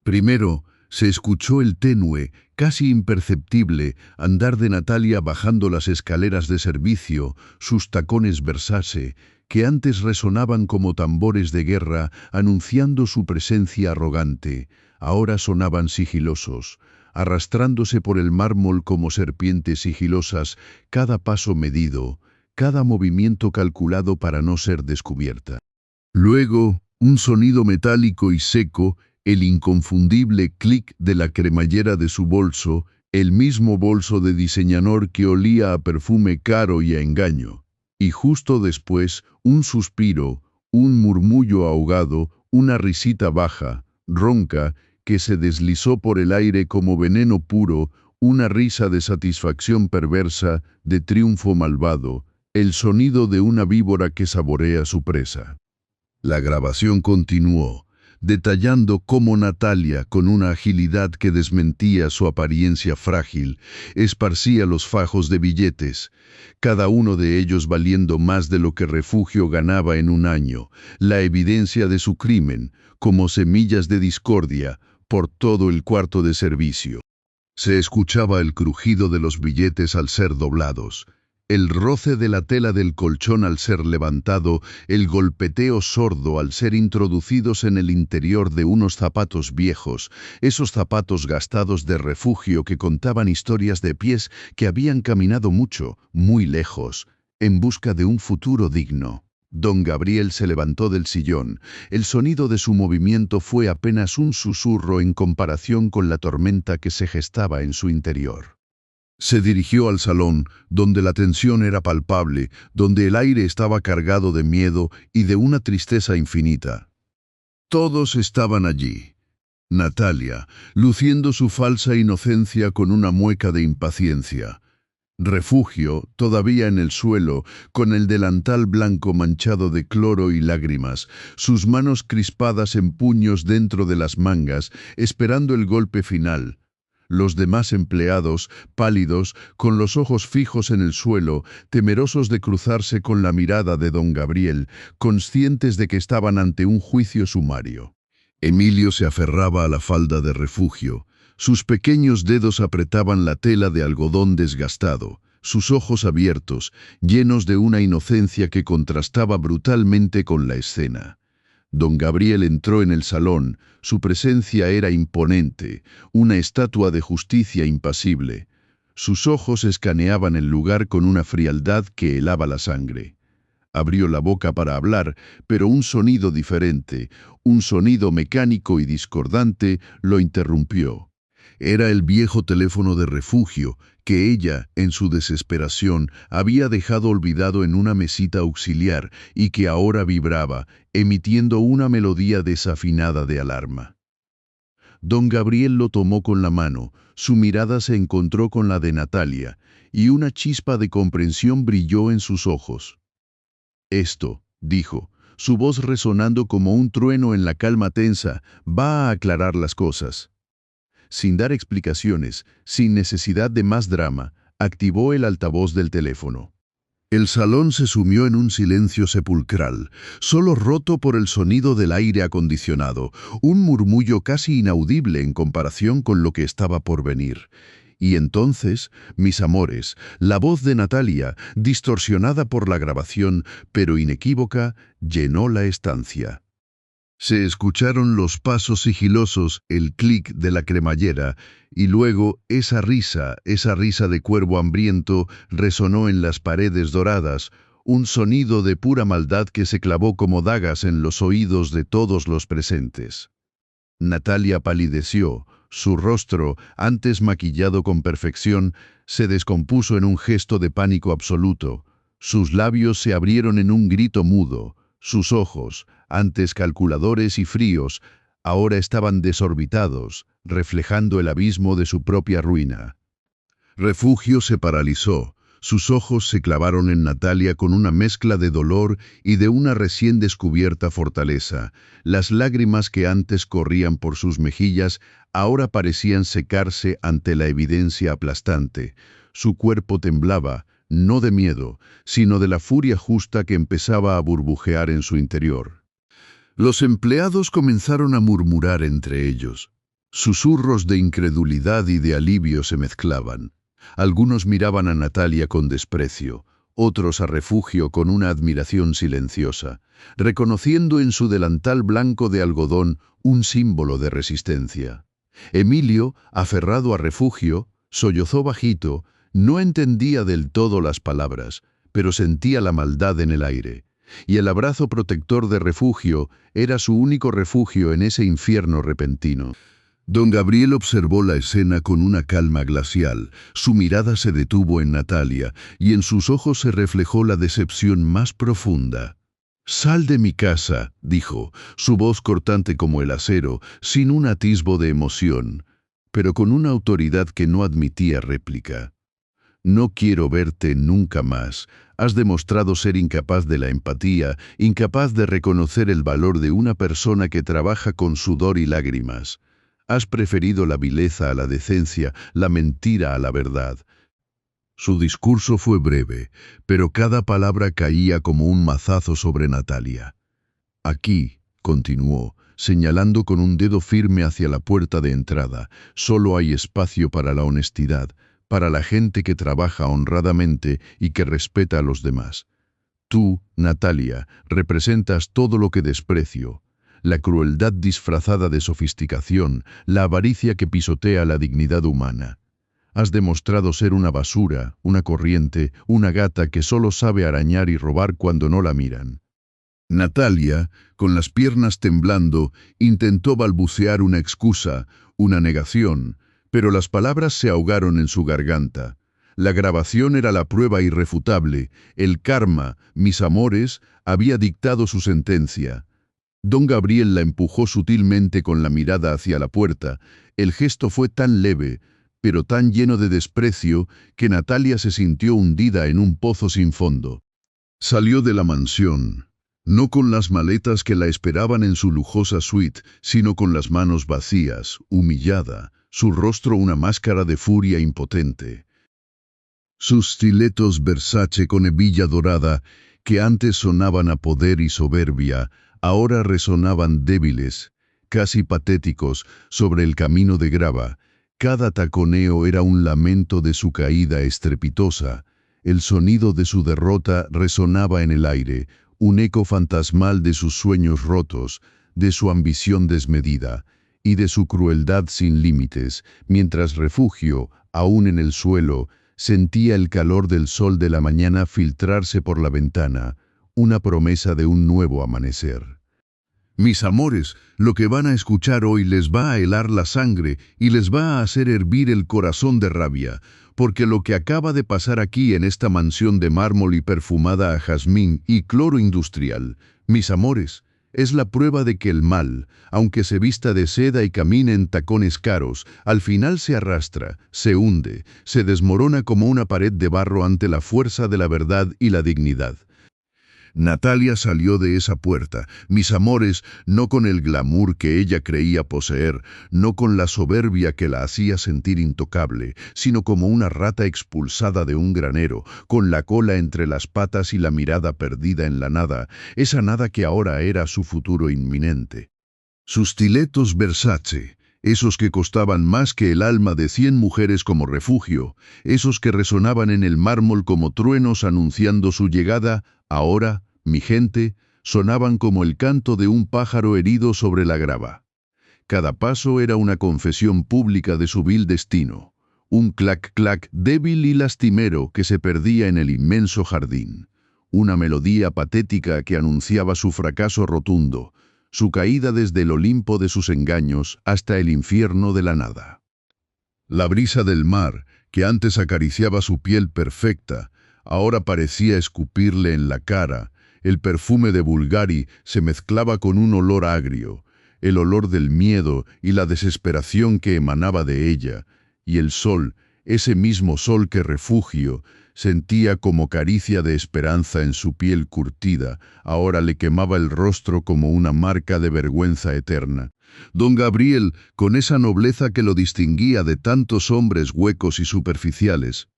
Primero, se escuchó el tenue, casi imperceptible, andar de Natalia bajando las escaleras de servicio, sus tacones Versace, que antes resonaban como tambores de guerra, anunciando su presencia arrogante, ahora sonaban sigilosos, arrastrándose por el mármol como serpientes sigilosas, cada paso medido, cada movimiento calculado para no ser descubierta. Luego, un sonido metálico y seco, el inconfundible clic de la cremallera de su bolso, el mismo bolso de diseñador que olía a perfume caro y a engaño. Y justo después, un suspiro, un murmullo ahogado, una risita baja, ronca, que se deslizó por el aire como veneno puro, una risa de satisfacción perversa, de triunfo malvado, el sonido de una víbora que saborea su presa. La grabación continuó, detallando cómo Natalia, con una agilidad que desmentía su apariencia frágil, esparcía los fajos de billetes, cada uno de ellos valiendo más de lo que Refugio ganaba en un año, la evidencia de su crimen, como semillas de discordia, por todo el cuarto de servicio. Se escuchaba el crujido de los billetes al ser doblados, el roce de la tela del colchón al ser levantado, el golpeteo sordo al ser introducidos en el interior de unos zapatos viejos, esos zapatos gastados de Refugio que contaban historias de pies que habían caminado mucho, muy lejos, en busca de un futuro digno. Don Gabriel se levantó del sillón. El sonido de su movimiento fue apenas un susurro en comparación con la tormenta que se gestaba en su interior. Se dirigió al salón, donde la tensión era palpable, donde el aire estaba cargado de miedo y de una tristeza infinita. Todos estaban allí. Natalia, luciendo su falsa inocencia con una mueca de impaciencia. Refugio, todavía en el suelo, con el delantal blanco manchado de cloro y lágrimas, sus manos crispadas en puños dentro de las mangas, esperando el golpe final. Los demás empleados, pálidos, con los ojos fijos en el suelo, temerosos de cruzarse con la mirada de don Gabriel, conscientes de que estaban ante un juicio sumario. Emilio se aferraba a la falda de Refugio. Sus pequeños dedos apretaban la tela de algodón desgastado, sus ojos abiertos, llenos de una inocencia que contrastaba brutalmente con la escena. Don Gabriel entró en el salón, su presencia era imponente, una estatua de justicia impasible. Sus ojos escaneaban el lugar con una frialdad que helaba la sangre. Abrió la boca para hablar, pero un sonido diferente, un sonido mecánico y discordante, lo interrumpió. Era el viejo teléfono de Refugio, que ella, en su desesperación, había dejado olvidado en una mesita auxiliar y que ahora vibraba, emitiendo una melodía desafinada de alarma. Don Gabriel lo tomó con la mano, su mirada se encontró con la de Natalia, y una chispa de comprensión brilló en sus ojos. «Esto», dijo, su voz resonando como un trueno en la calma tensa, «va a aclarar las cosas». Sin dar explicaciones, sin necesidad de más drama, activó el altavoz del teléfono. El salón se sumió en un silencio sepulcral, solo roto por el sonido del aire acondicionado, un murmullo casi inaudible en comparación con lo que estaba por venir. Y entonces, mis amores, la voz de Natalia, distorsionada por la grabación, pero inequívoca, llenó la estancia. Se escucharon los pasos sigilosos, el clic de la cremallera, y luego esa risa de cuervo hambriento resonó en las paredes doradas, un sonido de pura maldad que se clavó como dagas en los oídos de todos los presentes. Natalia palideció, su rostro, antes maquillado con perfección, se descompuso en un gesto de pánico absoluto. Sus labios se abrieron en un grito mudo. Sus ojos, antes calculadores y fríos, ahora estaban desorbitados, reflejando el abismo de su propia ruina. Refugio se paralizó. Sus ojos se clavaron en Natalia con una mezcla de dolor y de una recién descubierta fortaleza. Las lágrimas que antes corrían por sus mejillas ahora parecían secarse ante la evidencia aplastante. Su cuerpo temblaba, no de miedo, sino de la furia justa que empezaba a burbujear en su interior. Los empleados comenzaron a murmurar entre ellos. Susurros de incredulidad y de alivio se mezclaban. Algunos miraban a Natalia con desprecio, otros a Refugio con una admiración silenciosa, reconociendo en su delantal blanco de algodón un símbolo de resistencia. Emilio, aferrado a Refugio, sollozó bajito, no entendía del todo las palabras, pero sentía la maldad en el aire, y el abrazo protector de Refugio era su único refugio en ese infierno repentino. Don Gabriel observó la escena con una calma glacial. Su mirada se detuvo en Natalia y en sus ojos se reflejó la decepción más profunda. «Sal de mi casa», dijo, su voz cortante como el acero, sin un atisbo de emoción, pero con una autoridad que no admitía réplica. «No quiero verte nunca más. Has demostrado ser incapaz de la empatía, incapaz de reconocer el valor de una persona que trabaja con sudor y lágrimas. Has preferido la vileza a la decencia, la mentira a la verdad». Su discurso fue breve, pero cada palabra caía como un mazazo sobre Natalia. «Aquí», continuó, señalando con un dedo firme hacia la puerta de entrada, «solo hay espacio para la honestidad, para la gente que trabaja honradamente y que respeta a los demás. Tú, Natalia, representas todo lo que desprecio. La crueldad disfrazada de sofisticación, la avaricia que pisotea la dignidad humana. Has demostrado ser una basura, una corriente, una gata que solo sabe arañar y robar cuando no la miran». Natalia, con las piernas temblando, intentó balbucear una excusa, una negación, pero las palabras se ahogaron en su garganta. La grabación era la prueba irrefutable. El karma, mis amores, había dictado su sentencia. Don Gabriel la empujó sutilmente con la mirada hacia la puerta. El gesto fue tan leve, pero tan lleno de desprecio, que Natalia se sintió hundida en un pozo sin fondo. Salió de la mansión, no con las maletas que la esperaban en su lujosa suite, sino con las manos vacías, humillada, su rostro una máscara de furia impotente. Sus stilettos Versace con hebilla dorada, que antes sonaban a poder y soberbia, ahora resonaban débiles, casi patéticos, sobre el camino de grava. Cada taconeo era un lamento de su caída estrepitosa. El sonido de su derrota resonaba en el aire, un eco fantasmal de sus sueños rotos, de su ambición desmedida y de su crueldad sin límites, mientras Refugio, aún en el suelo, sentía el calor del sol de la mañana filtrarse por la ventana, una promesa de un nuevo amanecer. «Mis amores, lo que van a escuchar hoy les va a helar la sangre y les va a hacer hervir el corazón de rabia, porque lo que acaba de pasar aquí en esta mansión de mármol y perfumada a jazmín y cloro industrial, mis amores, es la prueba de que el mal, aunque se vista de seda y camine en tacones caros, al final se arrastra, se hunde, se desmorona como una pared de barro ante la fuerza de la verdad y la dignidad». Natalia salió de esa puerta, mis amores, no con el glamour que ella creía poseer, no con la soberbia que la hacía sentir intocable, sino como una rata expulsada de un granero, con la cola entre las patas y la mirada perdida en la nada, esa nada que ahora era su futuro inminente. Sus stilettos Versace, esos que costaban más que el alma de 100 mujeres como refugio, esos que resonaban en el mármol como truenos anunciando su llegada, ahora, mi gente, sonaban como el canto de un pájaro herido sobre la grava. Cada paso era una confesión pública de su vil destino, un clac-clac débil y lastimero que se perdía en el inmenso jardín, una melodía patética que anunciaba su fracaso rotundo, su caída desde el Olimpo de sus engaños hasta el infierno de la nada. La brisa del mar, que antes acariciaba su piel perfecta, ahora parecía escupirle en la cara. El perfume de Bulgari se mezclaba con un olor agrio, el olor del miedo y la desesperación que emanaba de ella, y el sol, ese mismo sol que Refugio sentía como caricia de esperanza en su piel curtida, ahora le quemaba el rostro como una marca de vergüenza eterna. Don Gabriel, con esa nobleza que lo distinguía de tantos hombres huecos y superficiales,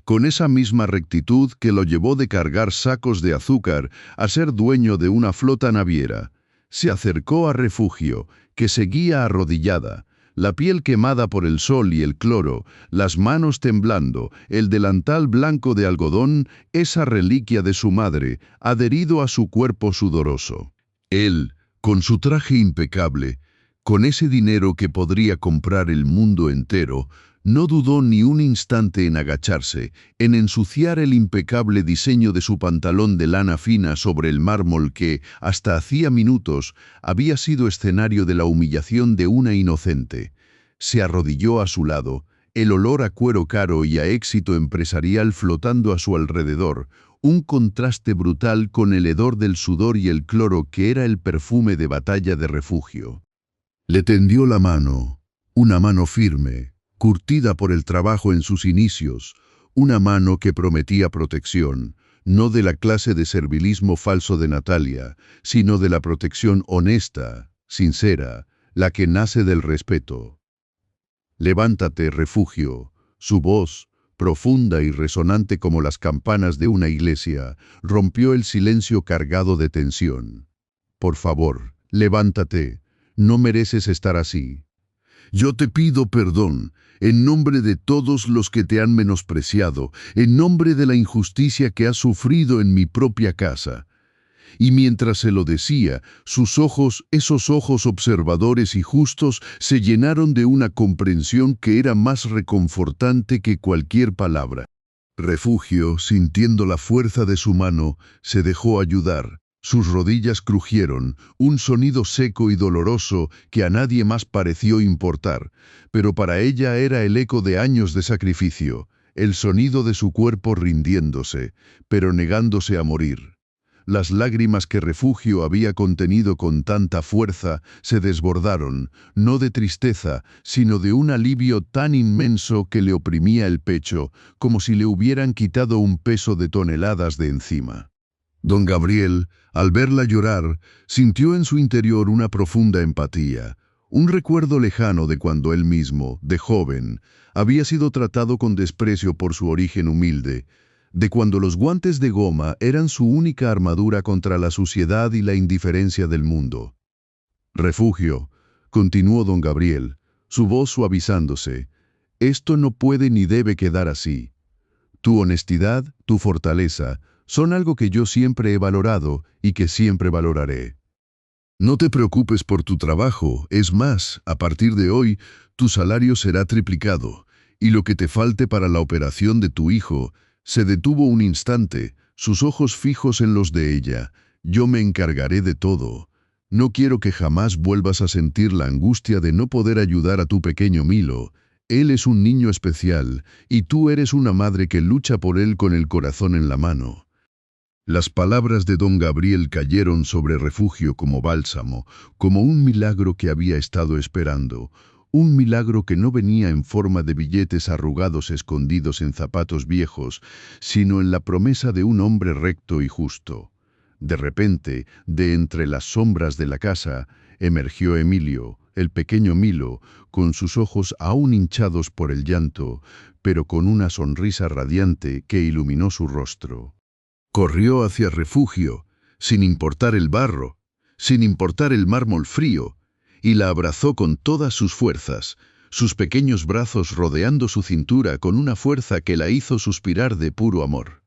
con esa misma rectitud que lo llevó de cargar sacos de azúcar a ser dueño de una flota naviera, se acercó a Refugio, que seguía arrodillada, la piel quemada por el sol y el cloro, las manos temblando, el delantal blanco de algodón, esa reliquia de su madre, adherido a su cuerpo sudoroso. Él, con su traje impecable, con ese dinero que podría comprar el mundo entero, no dudó ni un instante en agacharse, en ensuciar el impecable diseño de su pantalón de lana fina sobre el mármol que, hasta hacía minutos, había sido escenario de la humillación de una inocente. Se arrodilló a su lado, el olor a cuero caro y a éxito empresarial flotando a su alrededor, un contraste brutal con el hedor del sudor y el cloro que era el perfume de batalla de Refugio. Le tendió la mano, una mano firme, curtida por el trabajo en sus inicios, una mano que prometía protección, no de la clase de servilismo falso de Natalia, sino de la protección honesta, sincera, la que nace del respeto. «Levántate, Refugio», su voz, profunda y resonante como las campanas de una iglesia, rompió el silencio cargado de tensión. «Por favor, levántate, no mereces estar así. Yo te pido perdón, en nombre de todos los que te han menospreciado, en nombre de la injusticia que has sufrido en mi propia casa». Y mientras se lo decía, sus ojos, esos ojos observadores y justos, se llenaron de una comprensión que era más reconfortante que cualquier palabra. Refugio, sintiendo la fuerza de su mano, se dejó ayudar. Sus rodillas crujieron, un sonido seco y doloroso que a nadie más pareció importar, pero para ella era el eco de años de sacrificio, el sonido de su cuerpo rindiéndose, pero negándose a morir. Las lágrimas que Refugio había contenido con tanta fuerza se desbordaron, no de tristeza, sino de un alivio tan inmenso que le oprimía el pecho, como si le hubieran quitado un peso de toneladas de encima. Don Gabriel, al verla llorar, sintió en su interior una profunda empatía, un recuerdo lejano de cuando él mismo, de joven, había sido tratado con desprecio por su origen humilde, de cuando los guantes de goma eran su única armadura contra la suciedad y la indiferencia del mundo. «Refugio», continuó don Gabriel, su voz suavizándose, «esto no puede ni debe quedar así. Tu honestidad, tu fortaleza, son algo que yo siempre he valorado y que siempre valoraré. No te preocupes por tu trabajo, es más, a partir de hoy, tu salario será triplicado, y lo que te falte para la operación de tu hijo». Se detuvo un instante, sus ojos fijos en los de ella. «Yo me encargaré de todo. No quiero que jamás vuelvas a sentir la angustia de no poder ayudar a tu pequeño Milo. Él es un niño especial, y tú eres una madre que lucha por él con el corazón en la mano». Las palabras de don Gabriel cayeron sobre Refugio como bálsamo, como un milagro que había estado esperando. Un milagro que no venía en forma de billetes arrugados escondidos en zapatos viejos, sino en la promesa de un hombre recto y justo. De repente, de entre las sombras de la casa, emergió Emilio, el pequeño Milo, con sus ojos aún hinchados por el llanto, pero con una sonrisa radiante que iluminó su rostro. Corrió hacia Refugio, sin importar el barro, sin importar el mármol frío, y la abrazó con todas sus fuerzas, sus pequeños brazos rodeando su cintura con una fuerza que la hizo suspirar de puro amor.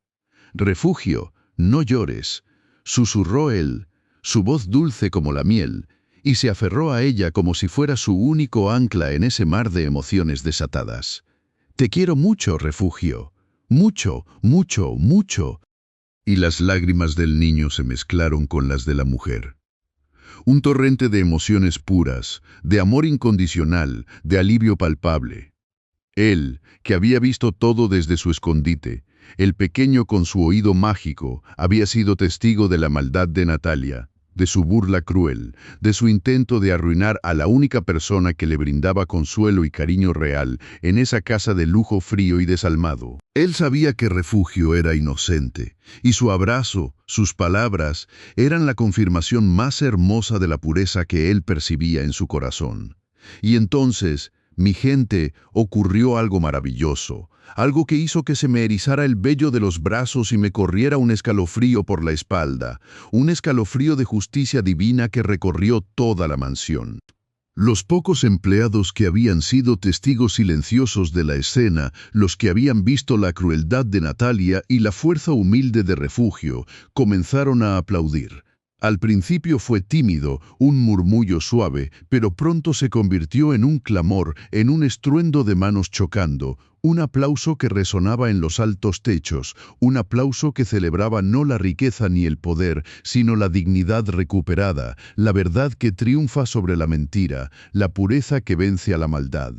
«Refugio, no llores», susurró él, su voz dulce como la miel, y se aferró a ella como si fuera su único ancla en ese mar de emociones desatadas. «Te quiero mucho, Refugio, mucho, mucho, mucho». y las lágrimas del niño se mezclaron con las de la mujer. Un torrente de emociones puras, de amor incondicional, de alivio palpable. Él, que había visto todo desde su escondite, el pequeño con su oído mágico, había sido testigo de la maldad de Natalia, de su burla cruel, de su intento de arruinar a la única persona que le brindaba consuelo y cariño real en esa casa de lujo frío y desalmado. Él sabía que Refugio era inocente, y su abrazo, sus palabras, eran la confirmación más hermosa de la pureza que él percibía en su corazón. Y entonces, mi gente, ocurrió algo maravilloso, algo que hizo que se me erizara el vello de los brazos y me corriera un escalofrío por la espalda, un escalofrío de justicia divina que recorrió toda la mansión. Los pocos empleados que habían sido testigos silenciosos de la escena, los que habían visto la crueldad de Natalia y la fuerza humilde de Refugio, comenzaron a aplaudir. Al principio fue tímido, un murmullo suave, pero pronto se convirtió en un clamor, en un estruendo de manos chocando, un aplauso que resonaba en los altos techos, un aplauso que celebraba no la riqueza ni el poder, sino la dignidad recuperada, la verdad que triunfa sobre la mentira, la pureza que vence a la maldad.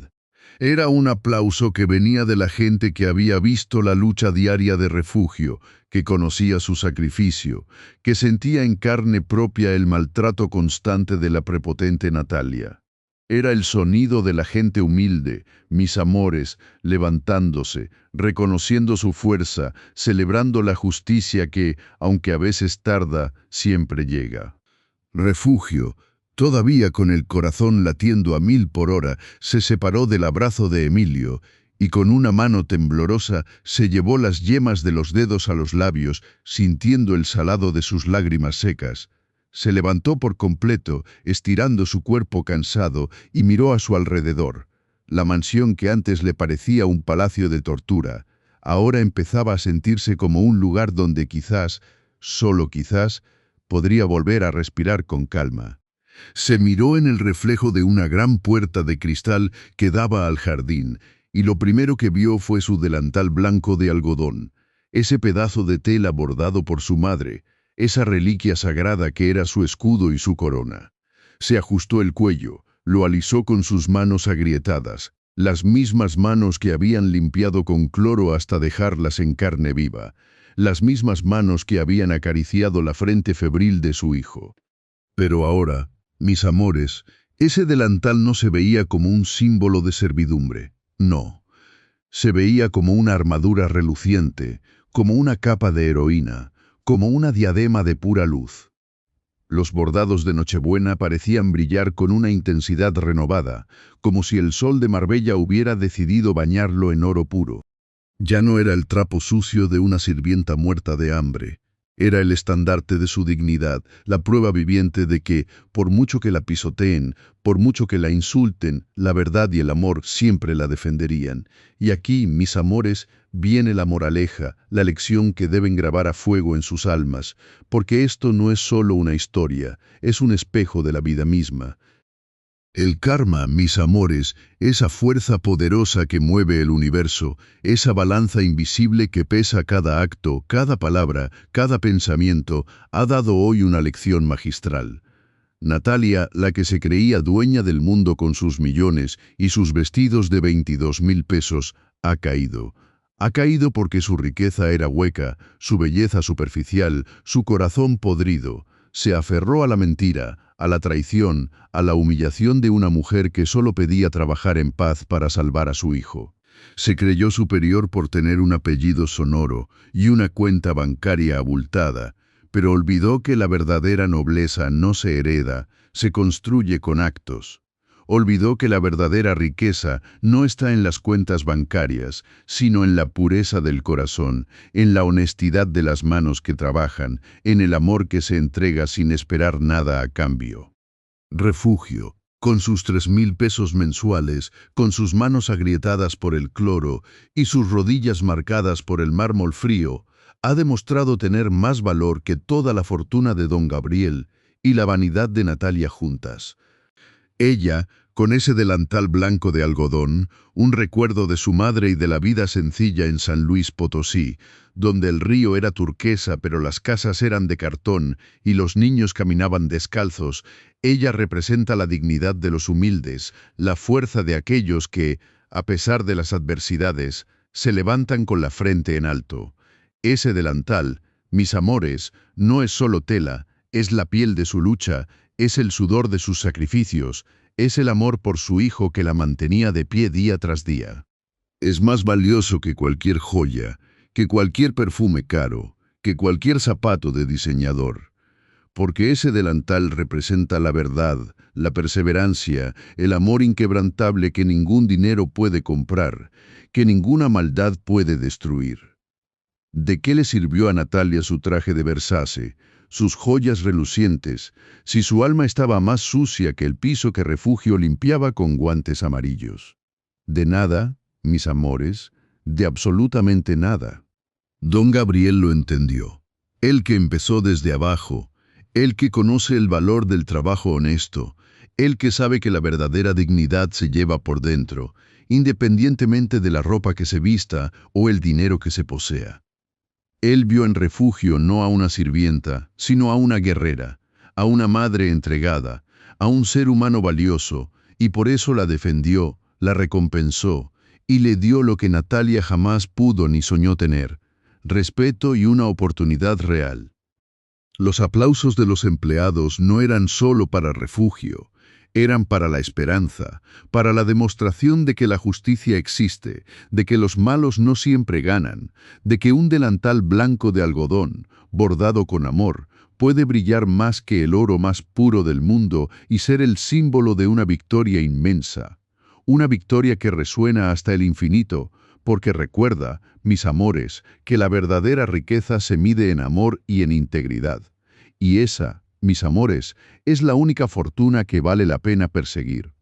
Era un aplauso que venía de la gente que había visto la lucha diaria de Refugio, que conocía su sacrificio, que sentía en carne propia el maltrato constante de la prepotente Natalia. Era el sonido de la gente humilde, mis amores, levantándose, reconociendo su fuerza, celebrando la justicia que, aunque a veces tarda, siempre llega. Refugio, todavía con el corazón latiendo a 1000 por hora, se separó del abrazo de Emilio y con una mano temblorosa se llevó las yemas de los dedos a los labios, sintiendo el salado de sus lágrimas secas. Se levantó por completo, estirando su cuerpo cansado, y miró a su alrededor. La mansión que antes le parecía un palacio de tortura, ahora empezaba a sentirse como un lugar donde quizás, solo quizás, podría volver a respirar con calma. Se miró en el reflejo de una gran puerta de cristal que daba al jardín, y lo primero que vio fue su delantal blanco de algodón, ese pedazo de tela bordado por su madre, esa reliquia sagrada que era su escudo y su corona. Se ajustó el cuello, lo alisó con sus manos agrietadas, las mismas manos que habían limpiado con cloro hasta dejarlas en carne viva, las mismas manos que habían acariciado la frente febril de su hijo. Pero ahora, mis amores, ese delantal no se veía como un símbolo de servidumbre, no. Se veía como una armadura reluciente, como una capa de heroína, como una diadema de pura luz. Los bordados de Nochebuena parecían brillar con una intensidad renovada, como si el sol de Marbella hubiera decidido bañarlo en oro puro. Ya no era el trapo sucio de una sirvienta muerta de hambre. Era el estandarte de su dignidad, la prueba viviente de que, por mucho que la pisoteen, por mucho que la insulten, la verdad y el amor siempre la defenderían. Y aquí, mis amores, viene la moraleja, la lección que deben grabar a fuego en sus almas, porque esto no es solo una historia, es un espejo de la vida misma. El karma, mis amores, esa fuerza poderosa que mueve el universo, esa balanza invisible que pesa cada acto, cada palabra, cada pensamiento, ha dado hoy una lección magistral. Natalia, la que se creía dueña del mundo con sus millones y sus vestidos de 22.000 pesos, ha caído. Ha caído porque su riqueza era hueca, su belleza superficial, su corazón podrido. Se aferró a la mentira, a la traición, a la humillación de una mujer que solo pedía trabajar en paz para salvar a su hijo. Se creyó superior por tener un apellido sonoro y una cuenta bancaria abultada, pero olvidó que la verdadera nobleza no se hereda, se construye con actos. Olvidó que la verdadera riqueza no está en las cuentas bancarias, sino en la pureza del corazón, en la honestidad de las manos que trabajan, en el amor que se entrega sin esperar nada a cambio. Refugio, con sus 3.000 pesos mensuales, con sus manos agrietadas por el cloro y sus rodillas marcadas por el mármol frío, ha demostrado tener más valor que toda la fortuna de don Gabriel y la vanidad de Natalia juntas. Ella, con ese delantal blanco de algodón, un recuerdo de su madre y de la vida sencilla en San Luis Potosí, donde el río era turquesa pero las casas eran de cartón y los niños caminaban descalzos. Ella representa la dignidad de los humildes, la fuerza de aquellos que, a pesar de las adversidades, se levantan con la frente en alto. Ese delantal, mis amores, no es solo tela, es la piel de su lucha, es el sudor de sus sacrificios, es el amor por su hijo que la mantenía de pie día tras día. Es más valioso que cualquier joya, que cualquier perfume caro, que cualquier zapato de diseñador. Porque ese delantal representa la verdad, la perseverancia, el amor inquebrantable que ningún dinero puede comprar, que ninguna maldad puede destruir. ¿De qué le sirvió a Natalia su traje de Versace, sus joyas relucientes, si su alma estaba más sucia que el piso que Refugio limpiaba con guantes amarillos? De nada, mis amores, de absolutamente nada. Don Gabriel lo entendió. Él que empezó desde abajo, él que conoce el valor del trabajo honesto, él que sabe que la verdadera dignidad se lleva por dentro, independientemente de la ropa que se vista o el dinero que se posea. Él vio en Refugio no a una sirvienta, sino a una guerrera, a una madre entregada, a un ser humano valioso, y por eso la defendió, la recompensó, y le dio lo que Natalia jamás pudo ni soñó tener: respeto y una oportunidad real. Los aplausos de los empleados no eran solo para Refugio, eran para la esperanza, para la demostración de que la justicia existe, de que los malos no siempre ganan, de que un delantal blanco de algodón, bordado con amor, puede brillar más que el oro más puro del mundo y ser el símbolo de una victoria inmensa. Una victoria que resuena hasta el infinito, porque recuerda, mis amores, que la verdadera riqueza se mide en amor y en integridad. Y esa, mis amores, es la única fortuna que vale la pena perseguir.